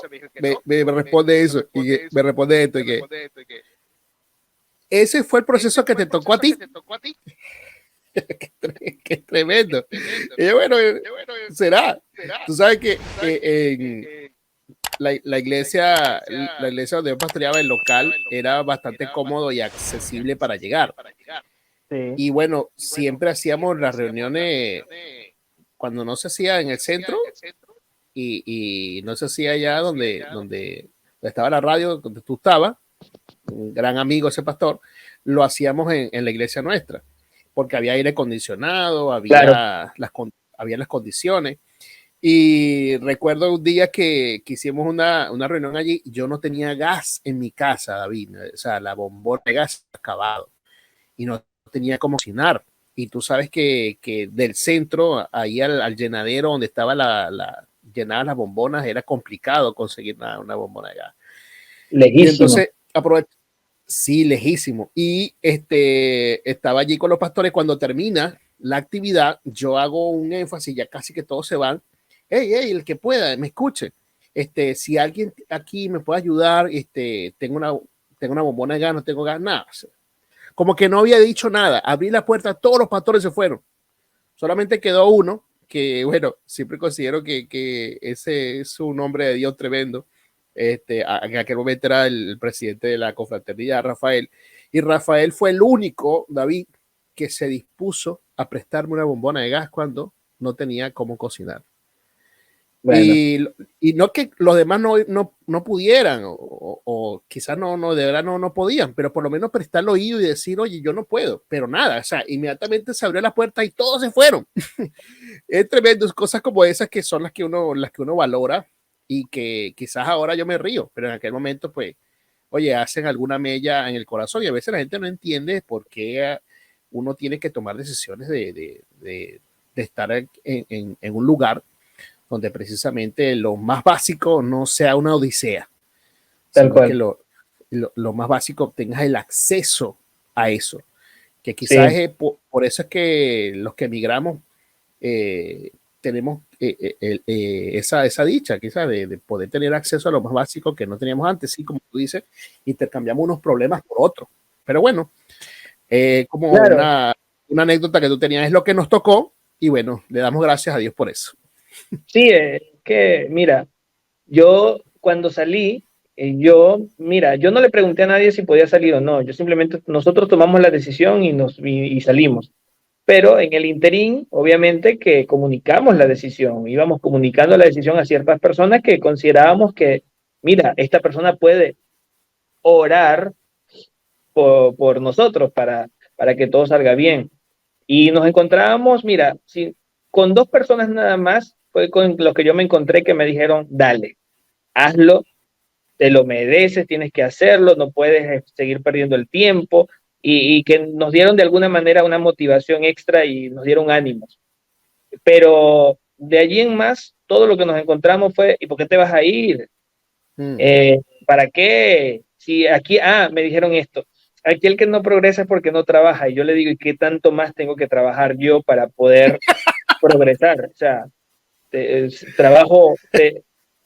me responde eso, y que me responde esto, y que ese fue el proceso que te tocó a ti. Qué tremendo. Y yo, bueno, será. Tú sabes que la iglesia donde yo pastoreaba, el local, era bastante cómodo y accesible para llegar. Sí. Y bueno, siempre hacíamos las reuniones cuando no se hacía en el centro y no se hacía allá donde estaba la radio, donde tú estabas, un gran amigo ese pastor, lo hacíamos en la iglesia nuestra, porque había aire acondicionado, había las condiciones. Y recuerdo un día que hicimos una reunión allí, yo no tenía gas en mi casa, David, o sea, la bombona de gas acabado y no tenía cómo cocinar. Y tú sabes que del centro, ahí al llenadero donde estaba llenadas las bombonas, era complicado conseguir una bombona de gas. Lejísimo. Y entonces aproveché. Sí, lejísimo. Y estaba allí con los pastores. Cuando termina la actividad, yo hago un énfasis, ya casi que todos se van. Hey, el que pueda, me escuche. Si alguien aquí me puede ayudar, tengo una bombona de gas, no tengo gas, nada. Como que no había dicho nada. Abrí la puerta, todos los pastores se fueron. Solamente quedó uno, que bueno, siempre considero que ese es un hombre de Dios tremendo. En aquel momento era el presidente de la confraternidad, Rafael, y Rafael fue el único, David, que se dispuso a prestarme una bombona de gas cuando no tenía cómo cocinar. Bueno. Y no que los demás no pudieran, o quizás de verdad no podían, pero por lo menos prestar el oído y decir, oye, yo no puedo, pero nada, o sea, inmediatamente se abrió la puerta y todos se fueron. Es tremendo, cosas como esas que son las que uno valora, y que quizás ahora yo me río, pero en aquel momento, pues, oye, hacen alguna mella en el corazón, y a veces la gente no entiende por qué uno tiene que tomar decisiones de estar en un lugar donde precisamente lo más básico no sea una odisea, Tal cual. Que lo más básico tengas el acceso a eso, que quizás sí. Por eso es que los que emigramos tenemos esa dicha quizás de poder tener acceso a lo más básico que no teníamos antes. Sí, como tú dices, intercambiamos unos problemas por otros, pero bueno, como claro. una anécdota que tú tenías, es lo que nos tocó, y bueno, le damos gracias a Dios por eso. Sí, que mira, yo cuando salí, yo no le pregunté a nadie si podía salir o no, yo simplemente, nosotros tomamos la decisión y salimos. Pero en el interín, obviamente que comunicamos la decisión, íbamos comunicando la decisión a ciertas personas que considerábamos que, mira, esta persona puede orar por nosotros para que todo salga bien. Y nos encontrábamos, mira, con 2 personas nada más, fue con los que yo me encontré que me dijeron, dale, hazlo, te lo mereces, tienes que hacerlo, no puedes seguir perdiendo el tiempo. Y que nos dieron de alguna manera una motivación extra y nos dieron ánimos. Pero de allí en más, todo lo que nos encontramos fue, ¿y por qué te vas a ir? ¿Para qué? Si aquí, me dijeron esto, aquí el que no progresa es porque no trabaja. Y yo le digo, ¿y qué tanto más tengo que trabajar yo para poder progresar? O sea, trabajo...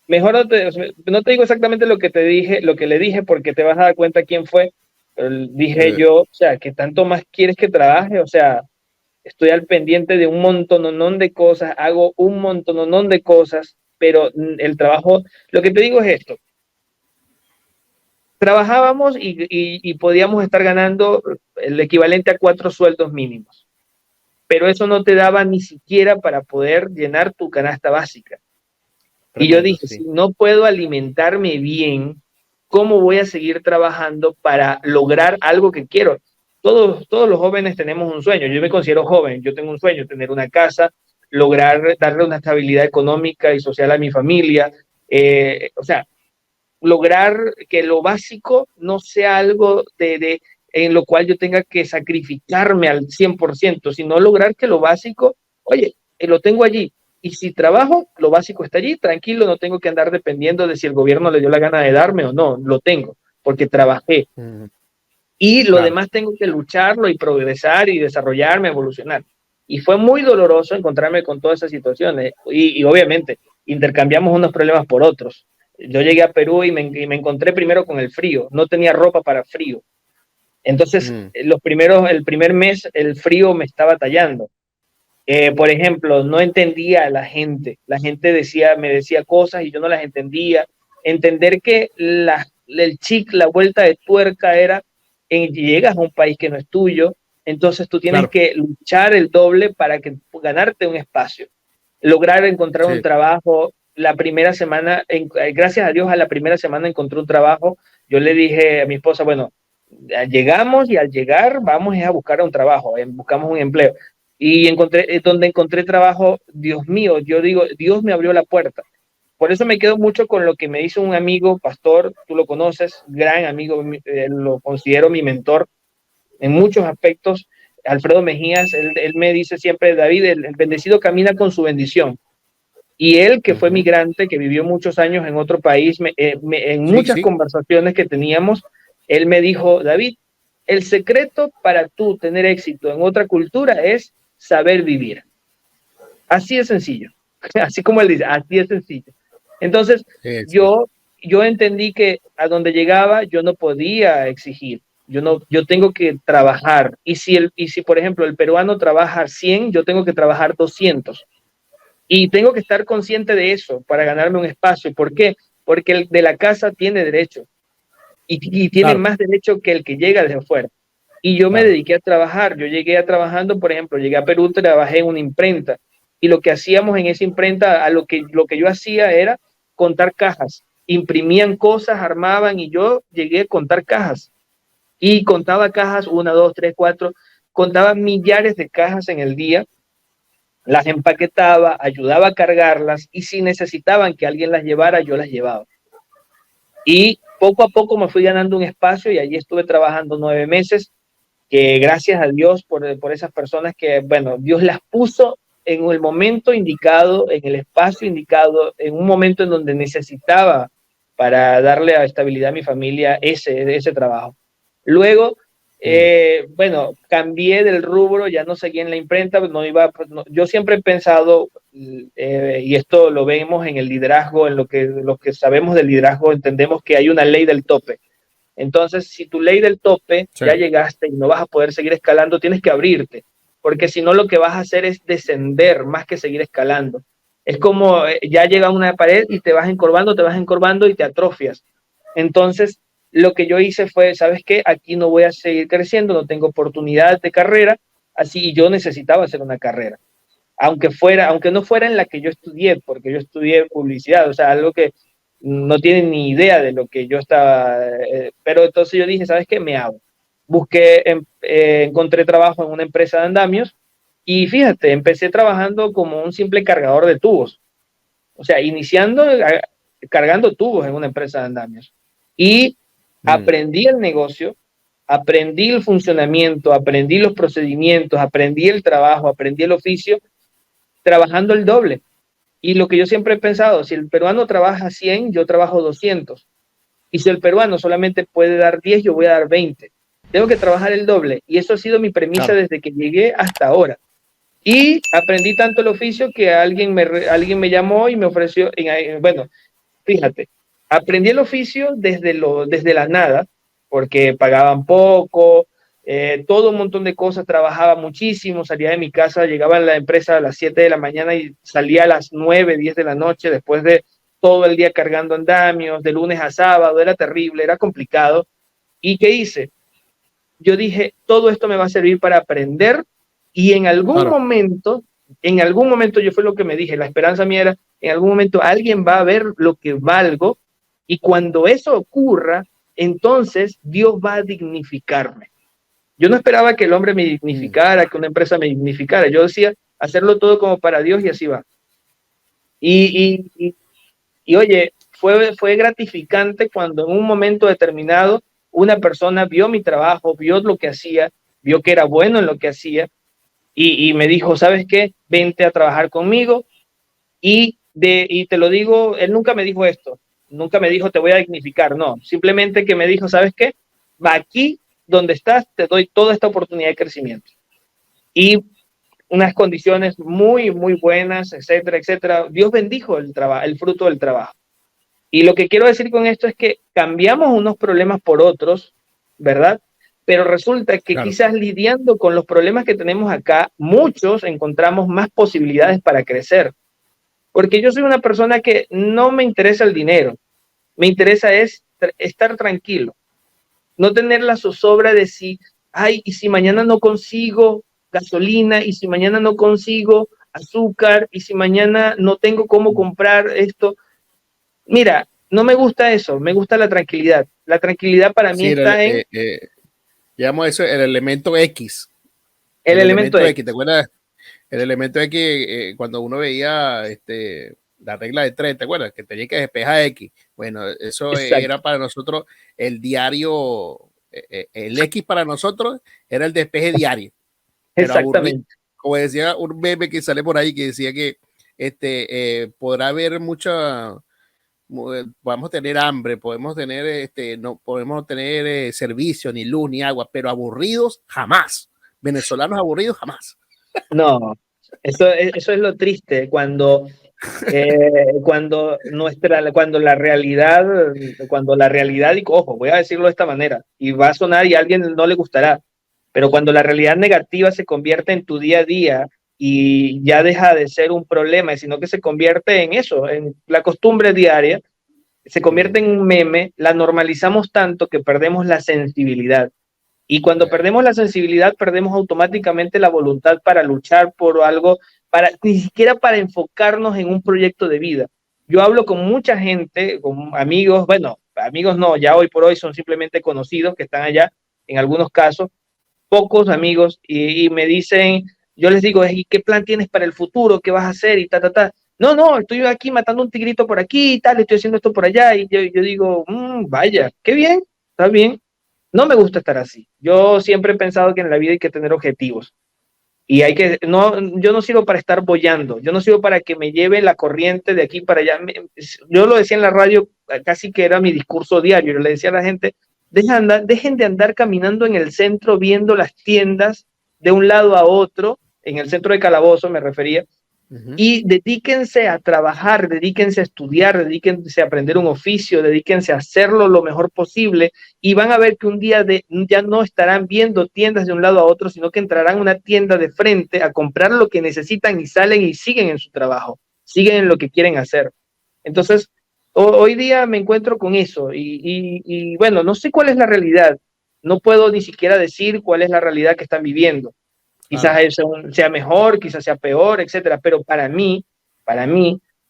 Mejor no te digo exactamente lo que te dije, lo que le dije, porque te vas a dar cuenta quién fue. Dije yo, o sea, ¿qué tanto más quieres que trabaje? O sea, estoy al pendiente de un montononón de cosas, hago un montononón de cosas, pero el trabajo, lo que te digo es esto. Trabajábamos y podíamos estar ganando el equivalente a 4 sueldos mínimos, pero eso no te daba ni siquiera para poder llenar tu canasta básica. Tremendo, y yo dije, sí. Si no puedo alimentarme bien, ¿cómo voy a seguir trabajando para lograr algo que quiero? Todos los jóvenes tenemos un sueño. Yo me considero joven. Yo tengo un sueño, tener una casa, lograr darle una estabilidad económica y social a mi familia. O sea, lograr que lo básico no sea algo en lo cual yo tenga que sacrificarme al 100%, sino lograr que lo básico, oye, lo tengo allí. Y si trabajo, lo básico está allí, tranquilo, no tengo que andar dependiendo de si el gobierno le dio la gana de darme o no, lo tengo. porque trabajé. Mm, Y lo claro. demás tengo que lucharlo y progresar y desarrollarme, evolucionar. Y fue muy doloroso encontrarme con todas esas situaciones. Y obviamente intercambiamos unos problemas por otros. Yo llegué a Perú y me encontré primero con el frío. No tenía ropa para frío. Entonces, Mm, el primer mes, el frío me estaba tallando. Por ejemplo, no entendía a la gente. La gente me decía cosas y yo no las entendía. Entender que la vuelta de tuerca era, llegas a un país que no es tuyo, entonces tú tienes claro. que luchar el doble para ganarte un espacio, lograr encontrar un Sí. trabajo. La primera semana, gracias a Dios, a la primera semana encontré un trabajo. Yo le dije a mi esposa, bueno, llegamos y al llegar vamos a buscar un trabajo, buscamos un empleo. Y donde encontré trabajo, Dios mío, yo digo, Dios me abrió la puerta. Por eso me quedo mucho con lo que me hizo un amigo, pastor, tú lo conoces, gran amigo, lo considero mi mentor en muchos aspectos. Alfredo Mejías, él me dice siempre, David, el bendecido camina con su bendición. Y él, que fue Ujú. migrante, que vivió muchos años en otro país, en Sí, muchas sí. conversaciones que teníamos, él me dijo, David, el secreto para tú tener éxito en otra cultura es saber vivir. Así es sencillo. Así como él dice, así es sencillo. Entonces, Sí. yo entendí que a donde llegaba yo no podía exigir. Yo tengo que trabajar. Y si, por ejemplo, el peruano trabaja 100, yo tengo que trabajar 200. Y tengo que estar consciente de eso para ganarme un espacio. ¿Por qué? Porque el de la casa tiene derecho y tiene Claro, más derecho que el que llega desde afuera. Y yo me claro. dediqué a trabajar. Yo llegué a trabajando, por ejemplo, llegué a Perú, trabajé en una imprenta. Y lo que hacíamos en esa imprenta, lo que yo hacía era contar cajas. Imprimían cosas, armaban y yo llegué a contar cajas. Y contaba cajas, una, dos, tres, cuatro. Contaba millares de cajas en el día, las empaquetaba, ayudaba a cargarlas y si necesitaban que alguien las llevara, yo las llevaba. Y poco a poco me fui ganando un espacio y allí estuve trabajando 9 meses, que gracias a Dios por esas personas que, bueno, Dios las puso en el momento indicado, en el espacio indicado, en un momento en donde necesitaba para darle a estabilidad a mi familia ese trabajo. Luego, Mm, bueno, cambié del rubro, ya no seguí en la imprenta, no iba, yo siempre he pensado, y esto lo vemos en el liderazgo, en lo que sabemos del liderazgo, entendemos que hay una ley del tope. Entonces, si tu ley del tope sí, ya llegaste y no vas a poder seguir escalando, tienes que abrirte, porque si no lo que vas a hacer es descender más que seguir escalando. Es como ya llega a una pared y te vas encorvando y te atrofias. Entonces, lo que yo hice fue, ¿sabes qué? Aquí no voy a seguir creciendo, no tengo oportunidad de carrera, así y yo necesitaba hacer una carrera. Aunque no fuera en la que yo estudié, porque yo estudié publicidad, o sea, algo que no tienen ni idea de lo que yo estaba, pero entonces yo dije, ¿sabes qué? Me hago. Encontré trabajo en una empresa de andamios y fíjate, empecé trabajando como un simple cargador de tubos, o sea, cargando tubos en una empresa de andamios. Y mm, aprendí el negocio, aprendí el funcionamiento, aprendí los procedimientos, aprendí el trabajo, aprendí el oficio, trabajando el doble. Y lo que yo siempre he pensado, si el peruano trabaja 100, yo trabajo 200. Y si el peruano solamente puede dar 10, yo voy a dar 20. Tengo que trabajar el doble. Y eso ha sido mi premisa claro. desde que llegué hasta ahora. Y aprendí tanto el oficio que alguien me llamó y me ofreció, bueno, fíjate, aprendí el oficio desde la nada, porque pagaban poco, todo un montón de cosas, trabajaba muchísimo, salía de mi casa, llegaba a la empresa a las 7 de la mañana y salía a las 9, 10 de la noche, después de todo el día cargando andamios, de lunes a sábado, era terrible, era complicado. ¿Y qué hice? Yo dije, todo esto me va a servir para aprender y Claro. en algún momento yo fue lo que me dije, la esperanza mía era, en algún momento alguien va a ver lo que valgo y cuando eso ocurra, entonces Dios va a dignificarme. Yo no esperaba que el hombre me Mm, dignificara, que una empresa me dignificara. Yo decía, hacerlo todo como para Dios y así va. Y oye, fue gratificante cuando en un momento determinado una persona vio mi trabajo, vio lo que hacía, vio que era bueno en lo que hacía y me dijo, ¿sabes qué? Vente a trabajar conmigo y te lo digo, él nunca me dijo esto, nunca me dijo te voy a dignificar, no, simplemente que me dijo, ¿sabes qué? Aquí donde estás te doy toda esta oportunidad de crecimiento. Y unas condiciones muy, muy buenas, etcétera, etcétera. Dios bendijo el fruto del trabajo. Y lo que quiero decir con esto es que cambiamos unos problemas por otros, ¿verdad? Pero resulta que Claro. quizás lidiando con los problemas que tenemos acá, muchos encontramos más posibilidades para crecer. Porque yo soy una persona que no me interesa el dinero, me interesa es estar tranquilo, no tener la zozobra de si, ay, y si mañana no consigo gasolina, y si mañana no consigo azúcar, y si mañana no tengo cómo comprar esto. Mira, no me gusta eso, me gusta la tranquilidad. La tranquilidad para mí Sí, está en llamamos eso el elemento X. el El elemento elemento X. X, ¿te acuerdas? El elemento X, cuando uno veía la regla de 3, ¿te acuerdas? Que tenía que despejar X. Bueno, eso Exacto, era para nosotros el diario, el X para nosotros era el despeje diario, pero aburrido. exactamente. Como decía un meme que sale por ahí que decía que podrá haber mucha, podemos tener hambre, podemos tener, no podemos tener servicio, ni luz, ni agua, pero aburridos jamás. Venezolanos aburridos jamás. No, eso es lo triste cuando la realidad, y ojo, voy a decirlo de esta manera, y va a sonar y a alguien no le gustará, pero cuando la realidad negativa se convierte en tu día a día y ya deja de ser un problema, sino que se convierte en eso, en la costumbre diaria, se convierte en un meme, la normalizamos tanto que perdemos la sensibilidad. Y cuando perdemos la sensibilidad, perdemos automáticamente la voluntad para luchar por algo, ni siquiera para enfocarnos en un proyecto de vida. Yo hablo con mucha gente, con amigos, bueno, amigos no, ya hoy por hoy son simplemente conocidos que están allá, en algunos casos, pocos amigos, y me dicen, yo les digo, ¿y qué plan tienes para el futuro? ¿Qué vas a hacer? Y ta, ta, ta. No, no, estoy aquí matando un tigrito por aquí y tal, estoy haciendo esto por allá, y yo digo, vaya, qué bien, está bien. No me gusta estar así. Yo siempre he pensado que en la vida hay que tener objetivos y yo no sirvo para estar boyando, yo no sirvo para que me lleve la corriente de aquí para allá. Yo lo decía en la radio, casi que era mi discurso diario. Yo le decía a la gente, dejen de andar caminando en el centro viendo las tiendas de un lado a otro, en el centro de Calabozo me refería, y dedíquense a trabajar, dedíquense a estudiar, dedíquense a aprender un oficio, dedíquense a hacerlo lo mejor posible y van a ver que un día ya no estarán viendo tiendas de un lado a otro, sino que entrarán a una tienda de frente a comprar lo que necesitan y salen y siguen en su trabajo, siguen en lo que quieren hacer. Entonces, hoy día me encuentro con eso y bueno, no sé cuál es la realidad, no puedo ni siquiera decir cuál es la realidad que están viviendo. Quizás Claro. eso sea mejor, quizás sea peor, etcétera. Pero para mí,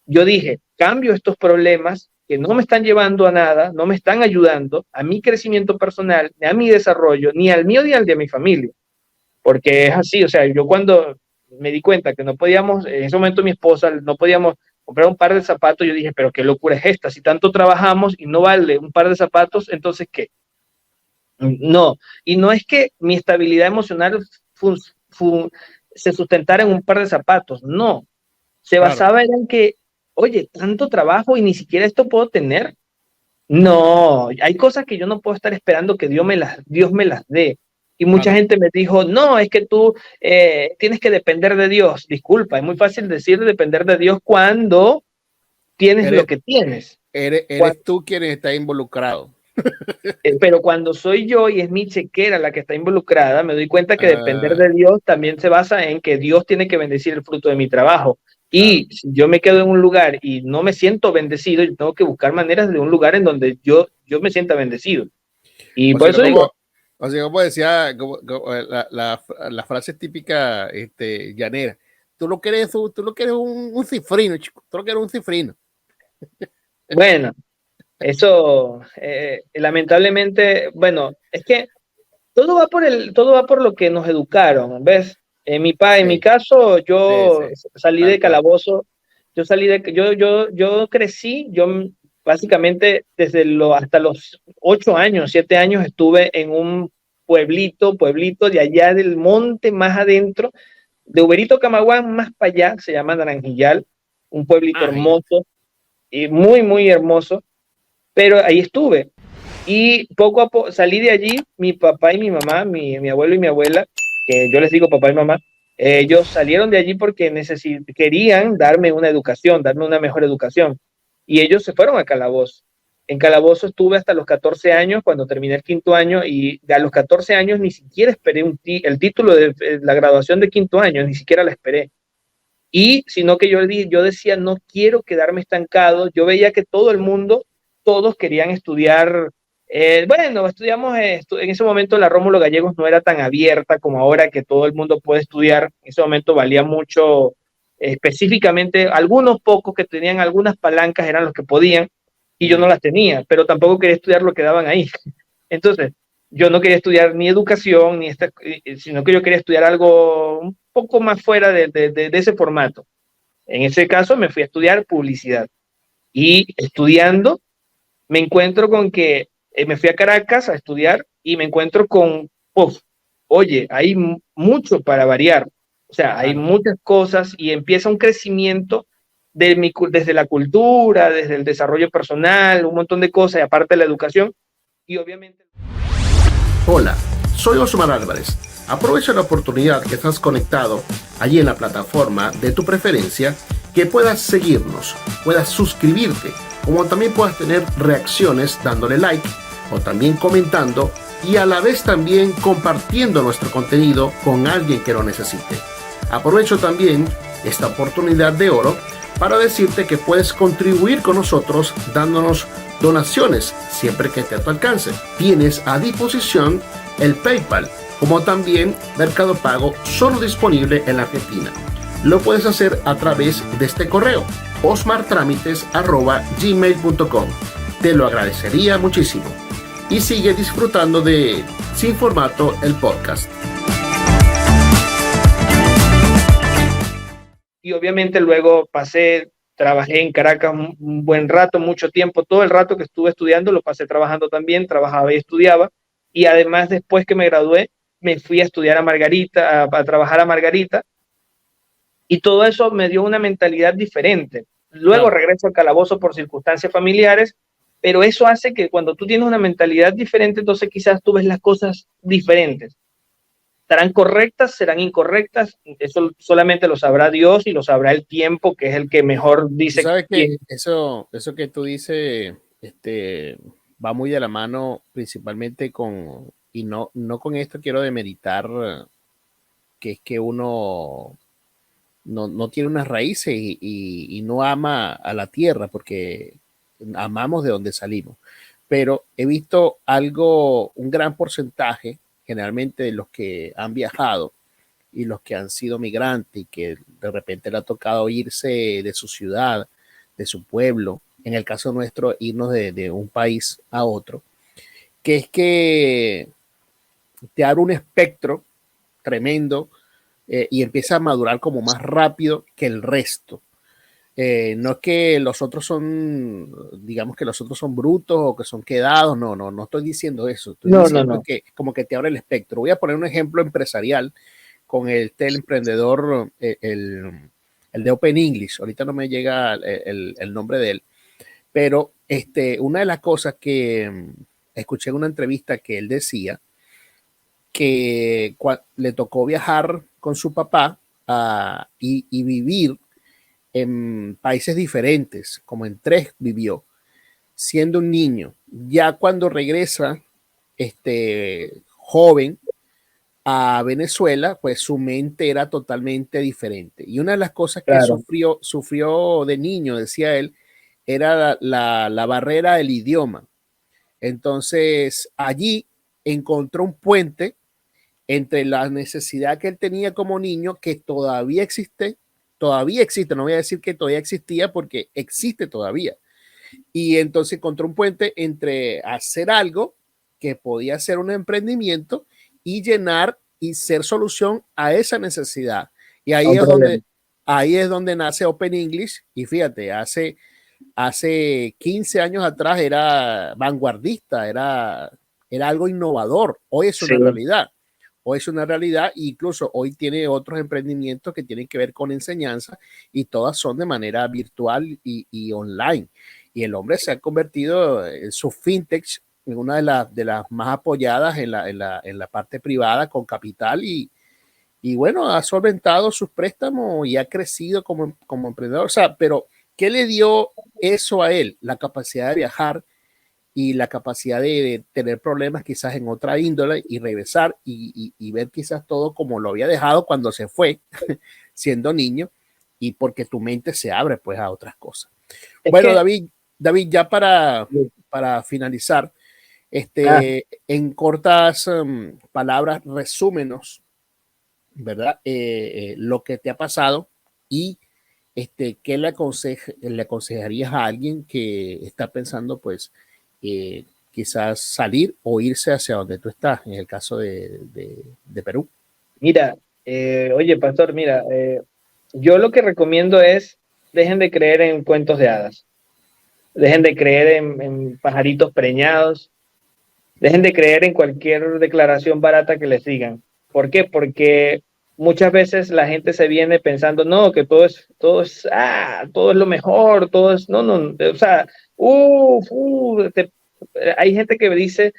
yo dije, cambio estos problemas que no me están llevando a nada, no me están ayudando a mi crecimiento personal, ni a mi desarrollo, ni al mío ni al de mi familia. Porque es así, o sea, yo cuando me di cuenta que no podíamos, en ese momento mi esposa, no podíamos comprar un par de zapatos, yo dije, pero qué locura es esta, si tanto trabajamos y no vale un par de zapatos, entonces ¿qué? No, y no es que mi estabilidad emocional se sustentara en un par de zapatos, no, se Claro. basaba en que, oye, tanto trabajo y ni siquiera esto puedo tener. No, hay cosas que yo no puedo estar esperando que Dios me las dé. Y mucha Claro. gente me dijo, no, es que tú tienes que depender de Dios. Disculpa, es muy fácil decir depender de Dios cuando tienes lo Eres, que tienes. eres tú quien está involucrado. Pero cuando soy yo y es mi chequera la que está involucrada, me doy cuenta que depender Ah, de Dios también se basa en que Dios tiene que bendecir el fruto de mi trabajo. claro. Y si yo me quedo en un lugar y no me siento bendecido, yo tengo que buscar maneras de un lugar en donde yo me sienta bendecido. Y O por sea, eso como, digo, o sea, como decía la frase típica llanera. Tú lo que eres un cifrino, chico. Tú lo que eres un cifrino. bueno, eso lamentablemente, bueno, es que todo va por lo que nos educaron, ¿ves? En mi Sí, caso, sí, yo sí. salí Tal de cual. calabozo, yo crecí, básicamente hasta los 8 años, 7 años estuve en un pueblito de allá del monte más adentro, de Uberito Camaguán más para allá, se llama Naranjillal, un pueblito Ah, imagínate. hermoso y muy, muy hermoso. pero ahí estuve. Y poco a poco salí de allí, mi papá y mi mamá, mi abuelo y mi abuela, que yo les digo papá y mamá, ellos salieron de allí porque querían darme una educación, darme una mejor educación. Y ellos se fueron a Calabozo. En Calabozo estuve hasta los 14 años, cuando terminé el quinto año, y a los 14 años ni siquiera esperé el título de la graduación de quinto año, ni siquiera la esperé. Y sino que yo decía, no quiero quedarme estancado. Yo veía que todo el mundo, todos querían estudiar. Bueno, estudiamos, en ese momento la Rómulo Gallegos no era tan abierta como ahora, que todo el mundo puede estudiar. En ese momento valía mucho, específicamente, algunos pocos que tenían algunas palancas eran los que podían, y yo no las tenía, pero tampoco quería estudiar lo que daban ahí. Entonces, yo no quería estudiar ni educación, sino que yo quería estudiar algo un poco más fuera de ese formato. En ese caso me fui a estudiar publicidad, y estudiando me encuentro con que me fui a Caracas a estudiar y me encuentro con, oye, hay mucho para variar, o sea, hay muchas cosas, y empieza un crecimiento desde la cultura, desde el desarrollo personal, un montón de cosas, y aparte de la educación, y obviamente... Hola, soy Osmar Álvarez. Aprovecha la oportunidad que estás conectado allí en la plataforma de tu preferencia, que puedas seguirnos, puedas suscribirte, como también puedas tener reacciones dándole like o también comentando, y a la vez también compartiendo nuestro contenido con alguien que lo necesite. Aprovecho también esta oportunidad de oro para decirte que puedes contribuir con nosotros dándonos donaciones siempre que esté a tu alcance. Tienes a disposición el PayPal, como también Mercado Pago, solo disponible en la Argentina. Lo puedes hacer a través de este correo, osmartramites@gmail.com. Te lo agradecería muchísimo. Y sigue disfrutando de Sin Formato, el podcast. Y obviamente luego trabajé en Caracas un buen rato, mucho tiempo, todo el rato que estuve estudiando lo pasé trabajando también, trabajaba y estudiaba. Y además, después que me gradué, me fui a estudiar a Margarita, a trabajar a Margarita, y todo eso me dio una mentalidad diferente. Luego regreso al Calabozo por circunstancias familiares, pero eso hace que cuando tú tienes una mentalidad diferente, entonces quizás tú ves las cosas diferentes. ¿Serán correctas? ¿Serán incorrectas? Eso solamente lo sabrá Dios y lo sabrá el tiempo, que es el que mejor dice. ¿Sabes qué? Eso que tú dices va muy de la mano principalmente y no con esto quiero demeritar que es que uno no tiene unas raíces y no ama a la tierra, porque amamos de donde salimos. Pero he visto un gran porcentaje, generalmente de los que han viajado y los que han sido migrantes y que de repente le ha tocado irse de su ciudad, de su pueblo, en el caso nuestro, irnos de un país a otro, que es que te abre un espectro tremendo y empieza a madurar como más rápido que el resto. No es que los otros digamos que los otros son brutos o que son quedados, no estoy diciendo eso, estoy diciendo que como que te abre el espectro. Voy a poner un ejemplo empresarial con el emprendedor, el de Open English, ahorita no me llega el nombre de él, pero una de las cosas que escuché en una entrevista que él decía, que le tocó viajar con su papá y vivir en países diferentes, como en 3 vivió, siendo un niño. Ya cuando regresa joven a Venezuela, pues su mente era totalmente diferente. Y una de las cosas que sufrió de niño, decía él, era la barrera del idioma. Entonces, allí encontró un puente entre la necesidad que él tenía como niño, que todavía existe, no voy a decir que todavía existía porque existe todavía. Y entonces encontró un puente entre hacer algo que podía ser un emprendimiento y llenar y ser solución a esa necesidad. Y ahí es donde nace Open English. Y fíjate, hace 15 años atrás era vanguardista, era algo innovador. Hoy es una realidad. Hoy es una realidad, e incluso hoy tiene otros emprendimientos que tienen que ver con enseñanza, y todas son de manera virtual y online. y el hombre se ha convertido en su fintech en una de las más apoyadas en la parte privada con capital y bueno, ha solventado sus préstamos y ha crecido como emprendedor. O sea, pero ¿qué le dio eso a él? La capacidad de viajar y la capacidad de tener problemas quizás en otra índole y regresar y ver quizás todo como lo había dejado cuando se fue siendo niño y porque tu mente se abre pues a otras cosas. Bueno, David, ya para finalizar, en cortas palabras, resúmenos, ¿verdad? Lo que te ha pasado y ¿qué le aconsejarías a alguien que está pensando, pues, quizás salir o irse hacia donde tú estás, en el caso de Perú? Mira, oye, pastor, mira, yo lo que recomiendo es, dejen de creer en cuentos de hadas, dejen de creer en pajaritos preñados, dejen de creer en cualquier declaración barata que les digan. ¿Por qué? Porque muchas veces la gente se viene pensando, no, que todo es lo mejor, todo es, no, o sea, hay gente que dice,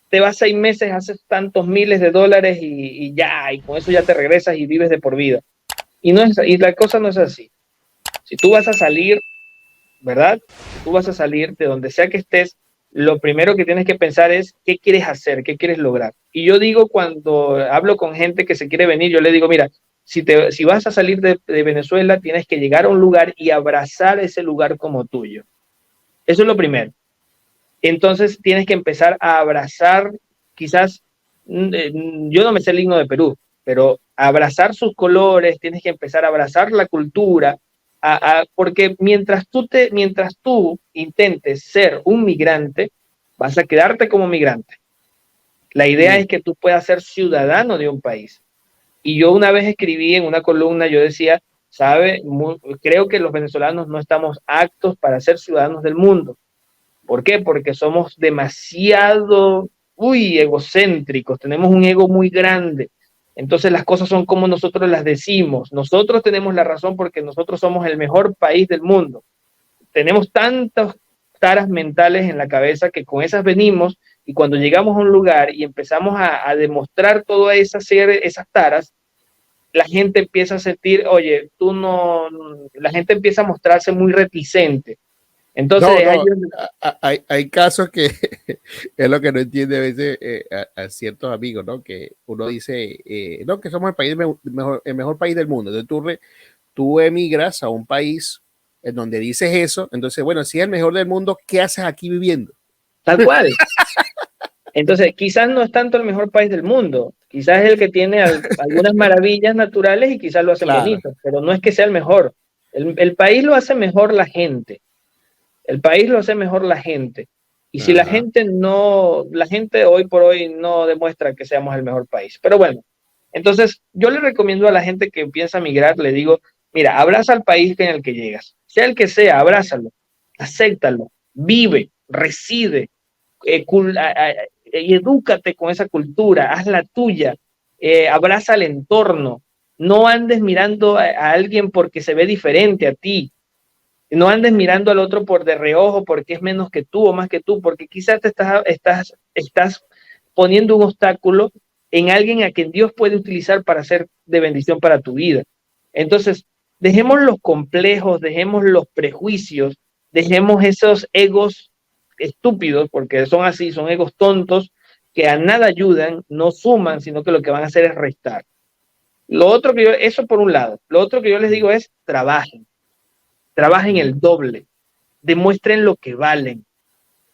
te vas 6 meses, haces tantos miles de dólares y ya, y con eso ya te regresas y vives de por vida. Y la cosa no es así. Si tú vas a salir, ¿verdad? Si tú vas a salir de donde sea que estés, lo primero que tienes que pensar es qué quieres hacer, qué quieres lograr. Y yo digo, cuando hablo con gente que se quiere venir, yo le digo, mira, si vas a salir de Venezuela, tienes que llegar a un lugar y abrazar ese lugar como tuyo. Eso es lo primero. Entonces tienes que empezar a abrazar, quizás, yo no me sé el himno de Perú, pero abrazar sus colores, tienes que empezar a abrazar la cultura, porque mientras tú intentes ser un migrante, vas a quedarte como migrante. La idea es que tú puedas ser ciudadano de un país. Y yo una vez escribí en una columna, yo decía, creo que los venezolanos no estamos aptos para ser ciudadanos del mundo. ¿Por qué? Porque somos demasiado, egocéntricos, tenemos un ego muy grande. Entonces las cosas son como nosotros las decimos. Nosotros tenemos la razón porque nosotros somos el mejor país del mundo. Tenemos tantas taras mentales en la cabeza que con esas venimos y cuando llegamos a un lugar y empezamos a demostrar todas esas taras, la gente empieza a sentir, oye, la gente empieza a mostrarse muy reticente. Entonces, hay casos que es lo que no entiende a veces a ciertos amigos, ¿no? Que uno dice, no, que somos el mejor país del mundo. Entonces tú emigras a un país en donde dices eso, entonces, bueno, si es el mejor del mundo, ¿qué haces aquí viviendo? Tal cual. Entonces, quizás no es tanto el mejor país del mundo, quizás es el que tiene algunas maravillas naturales y quizás lo hace bonito, pero no es que sea el mejor. El país lo hace mejor la gente. El país lo hace mejor la gente. Y si la gente hoy por hoy no demuestra que seamos el mejor país. Pero bueno, entonces yo le recomiendo a la gente que piensa migrar, le digo, mira, abraza al país en el que llegas. Sea el que sea, abrázalo, acéptalo, vive, reside, y edúcate con esa cultura, haz la tuya, abraza el entorno. No andes mirando a alguien porque se ve diferente a ti. No andes mirando al otro por de reojo porque es menos que tú o más que tú, porque quizás te estás poniendo un obstáculo en alguien a quien Dios puede utilizar para ser de bendición para tu vida. Entonces, dejemos los complejos, dejemos los prejuicios, dejemos esos egos estúpidos, porque son así, son egos tontos, que a nada ayudan, no suman, sino que lo que van a hacer es restar. Eso por un lado. Lo otro que yo les digo es, trabajen el doble, demuestren lo que valen,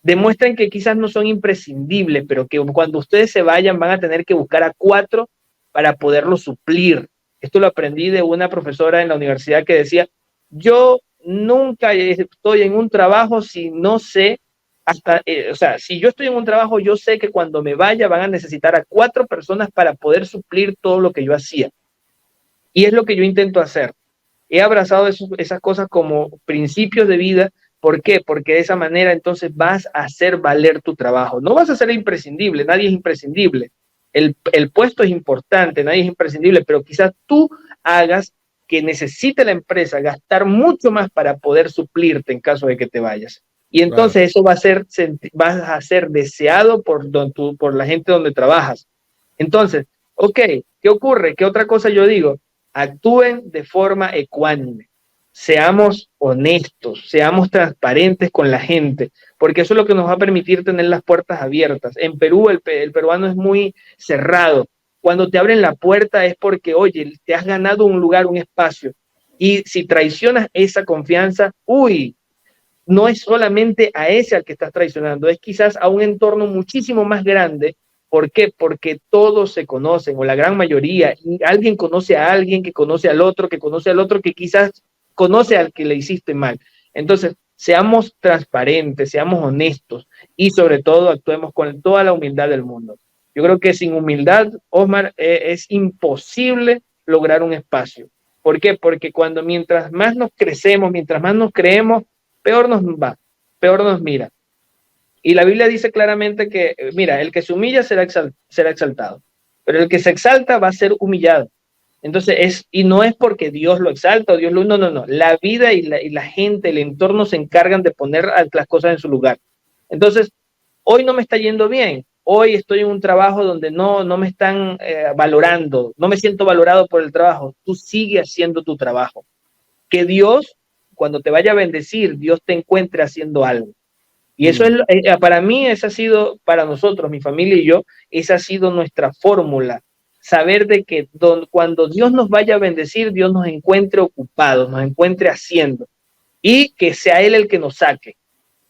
demuestren que quizás no son imprescindibles, pero que cuando ustedes se vayan van a tener que buscar a 4 para poderlo suplir. Esto lo aprendí de una profesora en la universidad que decía, yo nunca estoy en un trabajo si no sé, si yo estoy en un trabajo, yo sé que cuando me vaya van a necesitar a 4 personas para poder suplir todo lo que yo hacía. Y es lo que yo intento hacer. He abrazado esas cosas como principios de vida. ¿Por qué? Porque de esa manera entonces vas a hacer valer tu trabajo. No vas a ser imprescindible, nadie es imprescindible. El puesto es importante, nadie es imprescindible, pero quizás tú hagas que necesite la empresa gastar mucho más para poder suplirte en caso de que te vayas. Y entonces eso vas a ser deseado por la gente donde trabajas. Entonces, ok, ¿qué ocurre? ¿Qué otra cosa yo digo? Actúen de forma ecuánime. Seamos honestos, seamos transparentes con la gente, porque eso es lo que nos va a permitir tener las puertas abiertas. En Perú el peruano es muy cerrado. Cuando te abren la puerta es porque, oye, te has ganado un lugar, un espacio. Y si traicionas esa confianza, uy, no es solamente a ese al que estás traicionando, es quizás a un entorno muchísimo más grande. ¿Por qué? Porque todos se conocen, o la gran mayoría, y alguien conoce a alguien que conoce al otro, que conoce al otro, que quizás conoce al que le hiciste mal. Entonces, seamos transparentes, seamos honestos y sobre todo actuemos con toda la humildad del mundo. Yo creo que sin humildad, Osmar, es imposible lograr un espacio. ¿Por qué? Porque mientras más nos crecemos, mientras más nos creemos, peor nos va, peor nos mira. Y la Biblia dice claramente que, mira, el que se humilla será exaltado, pero el que se exalta va a ser humillado. Entonces, y no es porque Dios lo exalta o Dios no. La vida y la gente, el entorno se encargan de poner las cosas en su lugar. Entonces, hoy no me está yendo bien. Hoy estoy en un trabajo donde no me están valorando, no me siento valorado por el trabajo. Tú sigue haciendo tu trabajo. Que Dios, cuando te vaya a bendecir, Dios te encuentre haciendo algo. Y eso es, para mí, esa ha sido, para nosotros, mi familia y yo, esa ha sido nuestra fórmula. Saber de que cuando Dios nos vaya a bendecir, Dios nos encuentre ocupados, nos encuentre haciendo. Y que sea Él el que nos saque.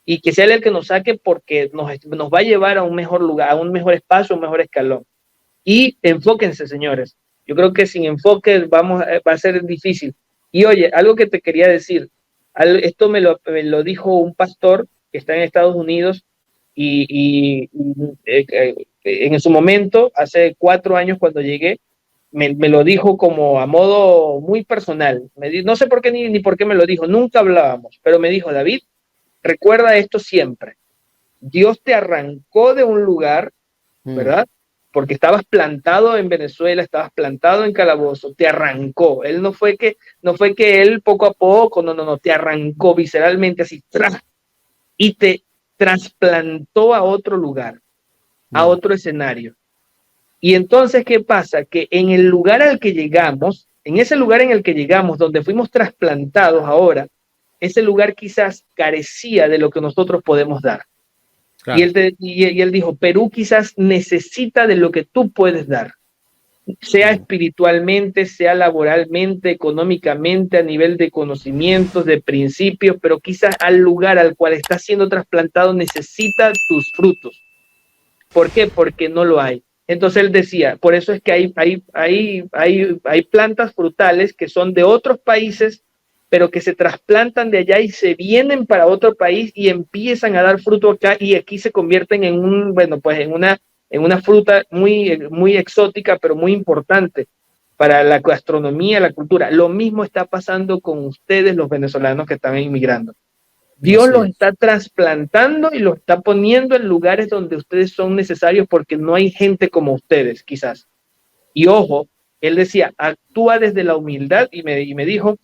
Y que sea Él el que nos saque porque nos va a llevar a un mejor lugar, a un mejor espacio, a un mejor escalón. Y enfóquense, señores. Yo creo que sin enfoque va a ser difícil. Y oye, algo que te quería decir. Esto me lo dijo un pastor que está en Estados Unidos y en su momento, hace 4 años cuando llegué, me lo dijo como a modo muy personal. No sé por qué ni por qué me lo dijo, nunca hablábamos, pero me dijo: David, recuerda esto siempre. Dios te arrancó de un lugar, ¿verdad? Porque estabas plantado en Venezuela, estabas plantado en Calabozo, te arrancó. Él no fue que él poco a poco, no, te arrancó visceralmente así, ¡tras! Y te trasplantó a otro lugar, a otro escenario. Y entonces, ¿qué pasa? Que en el lugar al que llegamos, en ese lugar en el que llegamos, donde fuimos trasplantados ahora, ese lugar quizás carecía de lo que nosotros podemos dar. Claro. Y él dijo, Perú quizás necesita de lo que tú puedes dar, sea espiritualmente, sea laboralmente, económicamente, a nivel de conocimientos, de principios, pero quizás al lugar al cual está siendo trasplantado necesita tus frutos. ¿Por qué? Porque no lo hay. Entonces él decía, por eso es que hay plantas frutales que son de otros países, pero que se trasplantan de allá y se vienen para otro país y empiezan a dar fruto acá y aquí se convierten en una fruta muy exótica, pero muy importante para la gastronomía, la cultura. Lo mismo está pasando con ustedes, los venezolanos que están inmigrando. Dios los está trasplantando y los está poniendo en lugares donde ustedes son necesarios porque no hay gente como ustedes, quizás. Y ojo, él decía, actúa desde la humildad y me dijo,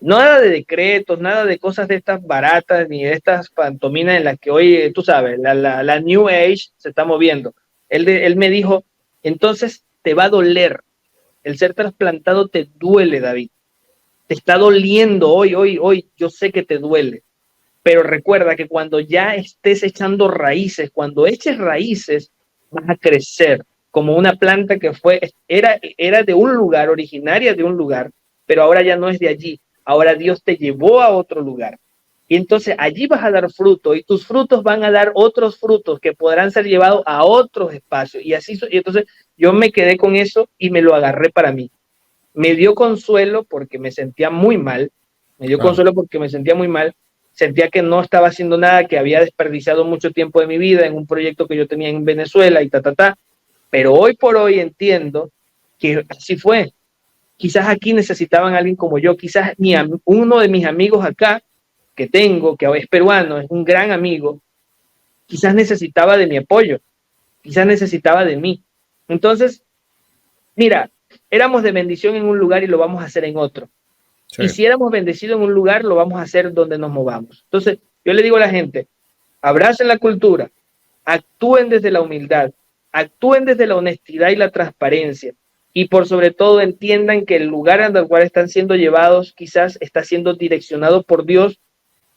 nada de decretos, nada de cosas de estas baratas ni de estas pantominas en las que hoy, tú sabes, la New Age se está moviendo. Él me dijo, entonces te va a doler. El ser trasplantado te duele, David. Te está doliendo hoy, yo sé que te duele. Pero recuerda que cuando ya estés echando raíces, cuando eches raíces, vas a crecer como una planta que era de un lugar, originaria de un lugar, pero ahora ya no es de allí. Ahora Dios te llevó a otro lugar. Y entonces allí vas a dar fruto y tus frutos van a dar otros frutos que podrán ser llevados a otros espacios. Y entonces yo me quedé con eso y me lo agarré para mí. Me dio consuelo porque me sentía muy mal. Sentía que no estaba haciendo nada, que había desperdiciado mucho tiempo de mi vida en un proyecto que yo tenía en Venezuela y Pero hoy por hoy entiendo que así fue. Quizás aquí necesitaban a alguien como yo, quizás uno de mis amigos acá, que es peruano, es un gran amigo, quizás necesitaba de mi apoyo, quizás necesitaba de mí. Entonces, mira, éramos de bendición en un lugar y lo vamos a hacer en otro. Sí. Y si éramos bendecidos en un lugar, lo vamos a hacer donde nos movamos. Entonces, Yo le digo a la gente, abracen la cultura, actúen desde la humildad, actúen desde la honestidad y la transparencia, y por sobre todo entiendan que el lugar al cual están siendo llevados quizás está siendo direccionado por Dios,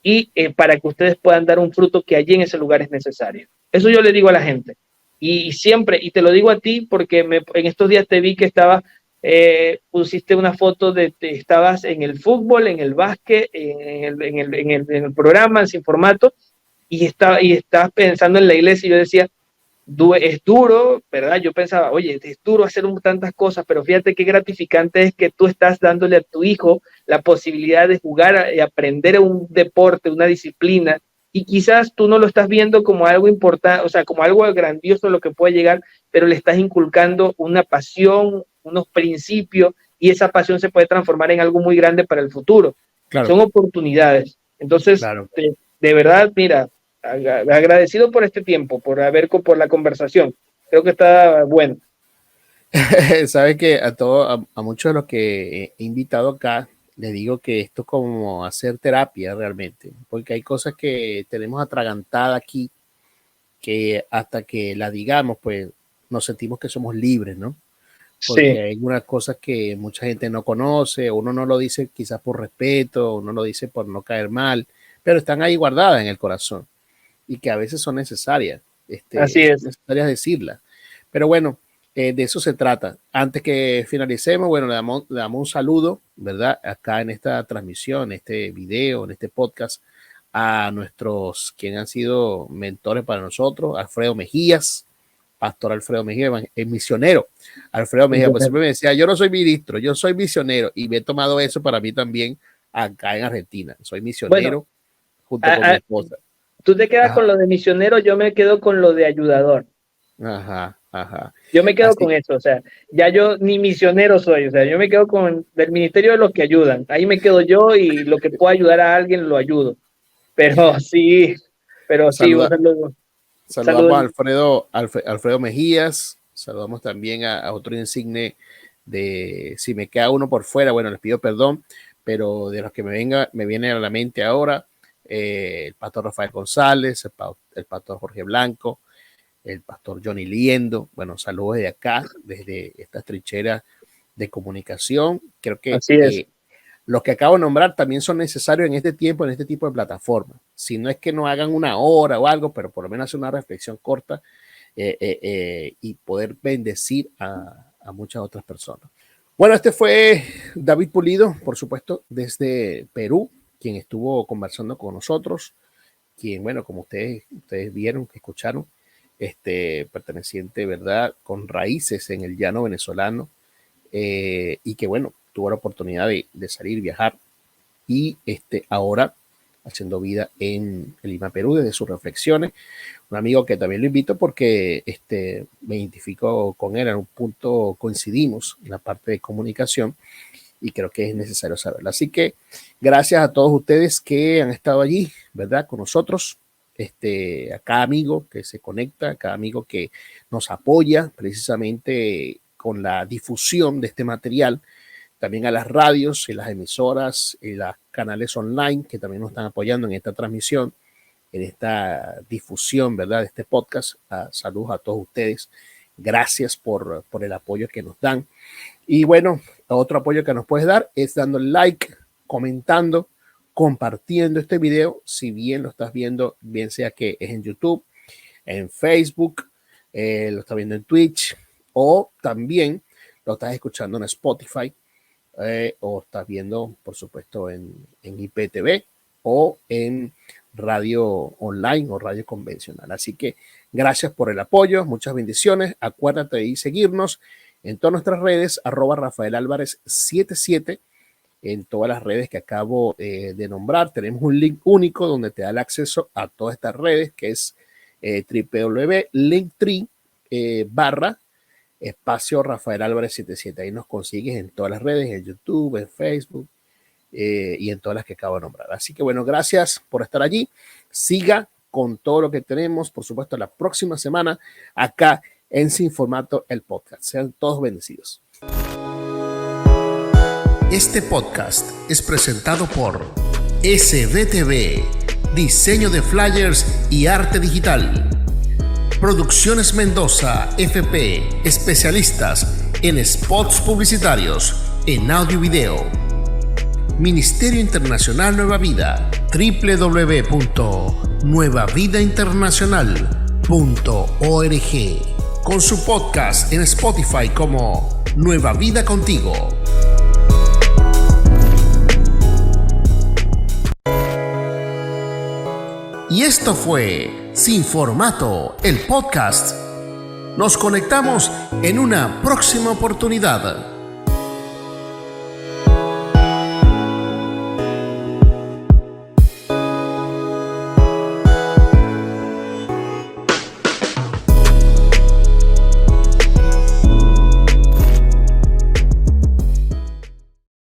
y para que ustedes puedan dar un fruto que allí en ese lugar es necesario. Eso yo le digo a la gente. Y siempre, y te lo digo a ti porque en estos días te vi que pusiste una foto estabas en el fútbol, en el básquet, en el programa, en Sin Formato, y estabas pensando en la iglesia, y yo decía, es duro, ¿verdad? Yo pensaba, oye, es duro hacer tantas cosas, pero fíjate qué gratificante es que tú estás dándole a tu hijo la posibilidad de jugar y aprender un deporte, una disciplina, y quizás tú no lo estás viendo como algo importante, o sea, como algo grandioso a lo que puede llegar, pero le estás inculcando una pasión, unos principios, y esa pasión se puede transformar en algo muy grande para el futuro. Claro. Son oportunidades. Entonces, claro. De verdad, mira, agradecido por este tiempo, por la conversación. Creo que está bueno. Sabes que a muchos de los que he invitado acá, les digo que esto es como hacer terapia realmente, porque hay cosas que tenemos atragantadas aquí, que hasta que la digamos, pues nos sentimos que somos libres, ¿no? Porque sí. Hay unas cosas que mucha gente no conoce, uno no lo dice quizás por respeto, uno lo dice por no caer mal, pero están ahí guardadas en el corazón y que a veces son necesarias. Así es. Necesarias decirlas. Pero bueno, de eso se trata. Antes que finalicemos, bueno, le damos un saludo, ¿verdad? Acá en esta transmisión, en este video, en este podcast, a nuestros, quienes han sido mentores para nosotros, Alfredo Mejías, Pastor Alfredo Mejía, el misionero. Alfredo Mejía, pues siempre me decía, yo no soy ministro, yo soy misionero, y me he tomado eso para mí también acá en Argentina. Soy misionero junto con mi esposa. Tú te quedas con lo de misionero, yo me quedo con lo de ayudador. Ajá. Yo me quedo con eso, o sea, ya yo ni misionero soy, o sea, yo me quedo con el ministerio de los que ayudan. Ahí me quedo yo y lo que puedo ayudar a alguien lo ayudo. Pero sí, saludamos a Alfredo Mejías, saludamos también a otro insigne de, si me queda uno por fuera, bueno, les pido perdón, pero de los que me viene a la mente ahora, el pastor Rafael González, el pastor Jorge Blanco, el pastor Johnny Liendo. Bueno, saludos de acá, desde estas trincheras de comunicación. Creo que los que acabo de nombrar también son necesarios en este tiempo, en este tipo de plataformas. Si no es que no hagan una hora o algo, pero por lo menos hacer una reflexión corta y poder bendecir a muchas otras personas. Bueno, este fue David Pulido, por supuesto, desde Perú, quien estuvo conversando con nosotros, quien, bueno, como ustedes vieron, que escucharon, perteneciente, ¿verdad?, con raíces en el llano venezolano, y que, bueno, tuvo la oportunidad de salir, viajar, y ahora haciendo vida en Lima, Perú, desde sus reflexiones. Un amigo que también lo invito porque me identifico con él, en un punto coincidimos en la parte de comunicación, y creo que es necesario saberlo. Así que gracias a todos ustedes que han estado allí, ¿verdad?, con nosotros, a cada amigo que se conecta, a cada amigo que nos apoya precisamente con la difusión de este material, también a las radios y las emisoras y los canales online que también nos están apoyando en esta transmisión, en esta difusión, ¿verdad?, de este podcast. Saludos a todos ustedes. Gracias por el apoyo que nos dan. Y bueno, otro apoyo que nos puedes dar es dando like, comentando, compartiendo este video, si bien lo estás viendo, bien sea que es en YouTube, en Facebook, lo estás viendo en Twitch, o también lo estás escuchando en Spotify, o estás viendo, por supuesto, en IPTV o en radio online o radio convencional. Así que gracias por el apoyo, muchas bendiciones. Acuérdate de seguirnos en todas nuestras redes, @RafaelAlvarez77, en todas las redes que acabo de nombrar. Tenemos un link único donde te da el acceso a todas estas redes, que es www.linktree/espacio Rafael Álvarez 77. Ahí nos consigues en todas las redes, en YouTube, en Facebook y en todas las que acabo de nombrar. Así que bueno, gracias por estar allí. Siga con todo lo que tenemos, por supuesto, la próxima semana acá en Sin Formato, el podcast. Sean todos bendecidos. Este podcast es presentado por SBTV, diseño de flyers y arte digital. Producciones Mendoza FP, especialistas en spots publicitarios, en audio y video. Ministerio Internacional Nueva Vida, www.nuevavidainternacional.org, con su podcast en Spotify como Nueva Vida Contigo. Y esto fue Sin Formato, el podcast. Nos conectamos en una próxima oportunidad.